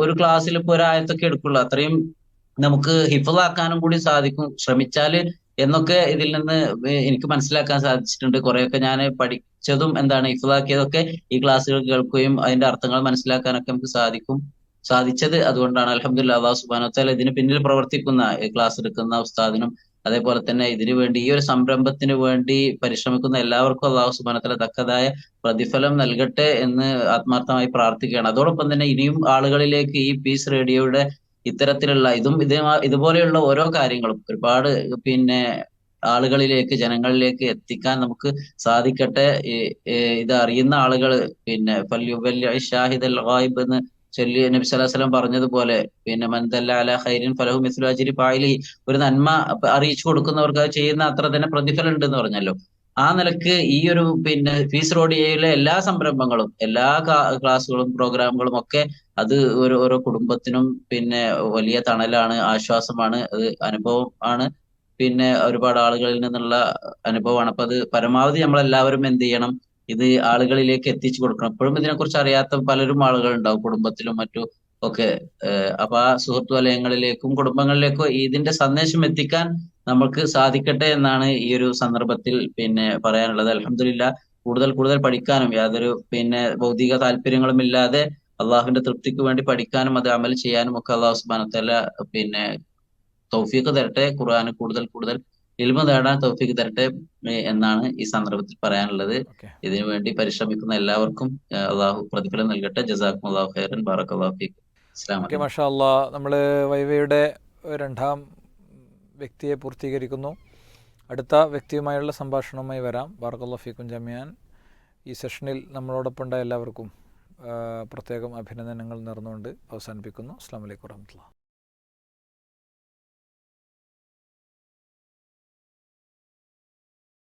ഒരു ക്ലാസ്സിൽ ഇപ്പൊ ഒരായത്തൊക്കെ എടുക്കുള്ളൂ, അത്രയും നമുക്ക് ഹിഫ്ളാക്കാനും കൂടി സാധിക്കും ശ്രമിച്ചാല് എന്നൊക്കെ ഇതിൽ നിന്ന് എനിക്ക് മനസ്സിലാക്കാൻ സാധിച്ചിട്ടുണ്ട്. കുറെയൊക്കെ ഞാൻ പഠിച്ചതും എന്താണ് ഹിഫ്ളാക്കിയതൊക്കെ ഈ ക്ലാസ്സുകൾ കേൾക്കുകയും അതിന്റെ അർത്ഥങ്ങൾ മനസ്സിലാക്കാനൊക്കെ നമുക്ക് സാധിച്ചത് അതുകൊണ്ടാണ്. അൽഹംദുലില്ലാ, അല്ലാഹു സുബ്ഹാനഹു വ തആല ഇതിന് പിന്നിൽ പ്രവർത്തിക്കുന്ന ക്ലാസ് എടുക്കുന്ന ഉസ്താദിനും അതേപോലെ തന്നെ ഇതിനു വേണ്ടി ഈ ഒരു സംരംഭത്തിന് വേണ്ടി പരിശ്രമിക്കുന്ന എല്ലാവർക്കും അല്ലാഹു സുബ്ഹാനഹു വ തആല തക്കതായ പ്രതിഫലം നൽകട്ടെ എന്ന് ആത്മാർത്ഥമായി പ്രാർത്ഥിക്കുകയാണ്. അതോടൊപ്പം തന്നെ ഇനിയും ആളുകളിലേക്ക് ഈ പീസ് റേഡിയോയുടെ ഇത്തരത്തിലുള്ള ഇതുപോലെയുള്ള ഓരോ കാര്യങ്ങളും ഒരുപാട് പിന്നെ ആളുകളിലേക്ക് ജനങ്ങളിലേക്ക് എത്തിക്കാൻ നമുക്ക് സാധിക്കട്ടെ. ഇത് അറിയുന്ന ആളുകൾ പിന്നെ ഷാഹിദൽ ഗായിബ് എന്ന് ചൊല്ലി നബി സല്ലല്ലാഹു അലൈഹി വസല്ലം പറഞ്ഞതുപോലെ പിന്നെ മൻ ദല്ല അലാ ഖൈരിൻ ഫലഹു മിസ്ലു അജ്രി ഫാഇലിഹി, ഒരു നന്മ അറിയിച്ചു കൊടുക്കുന്നവർക്ക് അത് ചെയ്യുന്ന അത്ര തന്നെ പ്രതിഫലം ഉണ്ട് എന്ന് പറഞ്ഞല്ലോ. ആ നിലക്ക് ഈ ഒരു പിന്നെ പീസ് റേഡിയോയിലെ എല്ലാ സംരംഭങ്ങളും എല്ലാ ക്ലാസ്സുകളും പ്രോഗ്രാമുകളും ഒക്കെ അത് ഓരോ കുടുംബത്തിനും പിന്നെ വലിയ തണലാണ്, ആശ്വാസമാണ്, അത് അനുഭവം ആണ്. പിന്നെ ഒരുപാട് ആളുകളിൽ നിന്നുള്ള അനുഭവമാണ്. അപ്പൊ അത് പരമാവധി നമ്മളെല്ലാവരും എന്ത് ചെയ്യണം, ഇത് ആളുകളിലേക്ക് എത്തിച്ചു കൊടുക്കണം. ഇപ്പോഴും ഇതിനെക്കുറിച്ച് അറിയാത്ത പലരും ആളുകൾ ഉണ്ടാവും കുടുംബത്തിലും മറ്റു ഒക്കെ. അപ്പൊ ആ സുഹൃത്തു വലയങ്ങളിലേക്കും കുടുംബങ്ങളിലേക്കും ഇതിന്റെ സന്ദേശം എത്തിക്കാൻ നമുക്ക് സാധിക്കട്ടെ എന്നാണ് ഈ ഒരു സന്ദർഭത്തിൽ പിന്നെ പറയാനുള്ളത്. അൽഹംദുലില്ലാ, കൂടുതൽ പഠിക്കാനും യാതൊരു പിന്നെ ഭൗതിക താല്പര്യങ്ങളും ഇല്ലാതെ അള്ളാഹുവിന്റെ തൃപ്തിക്ക് വേണ്ടി പഠിക്കാനും അത് അമൽ ചെയ്യാനും ഒക്കെ അള്ളാഹു സുബ്ഹാനഹു വ തആല പിന്നെ തൗഫീഖ് തരട്ടെ. ഖുർആന് കൂടുതൽ ഇൽമു നേടാൻ തൗഫീഖ് തരട്ടെ എന്നാണ് ഈ സന്ദർഭത്തിൽ പറയാനുള്ളത്. ഓക്കെ ഇതിനു വേണ്ടി പരിശ്രമിക്കുന്ന എല്ലാവർക്കും അള്ളാഹു പ്രതിഫലം നൽകട്ടെ. ജസാക്കുമുല്ലാഹു ഖൈറൻ. ബാറക്കല്ലാഹു ഫീക്കും. അസ്സലാമു ഓക്കെ, അലൈക്കും. മാഷാ അല്ലാ. നമ്മൾ വൈവയുടെ രണ്ടാം വ്യക്തിയെ പൂർത്തീകരിക്കുന്നു. അടുത്ത വ്യക്തിയുമായുള്ള സംഭാഷണവുമായി വരാം. ബാറക്കല്ലാഹു ഫീക്കും ജമിയാൻ. ഈ സെഷനിൽ നമ്മളോടൊപ്പം ഉണ്ടായ എല്ലാവർക്കും പ്രത്യേകം അഭിനന്ദനങ്ങൾ നേർന്നുകൊണ്ട് അവസാനിപ്പിക്കുന്നു. അസ്സലാമു അലൈക്കും വറഹ്മത്തുള്ളാഹി.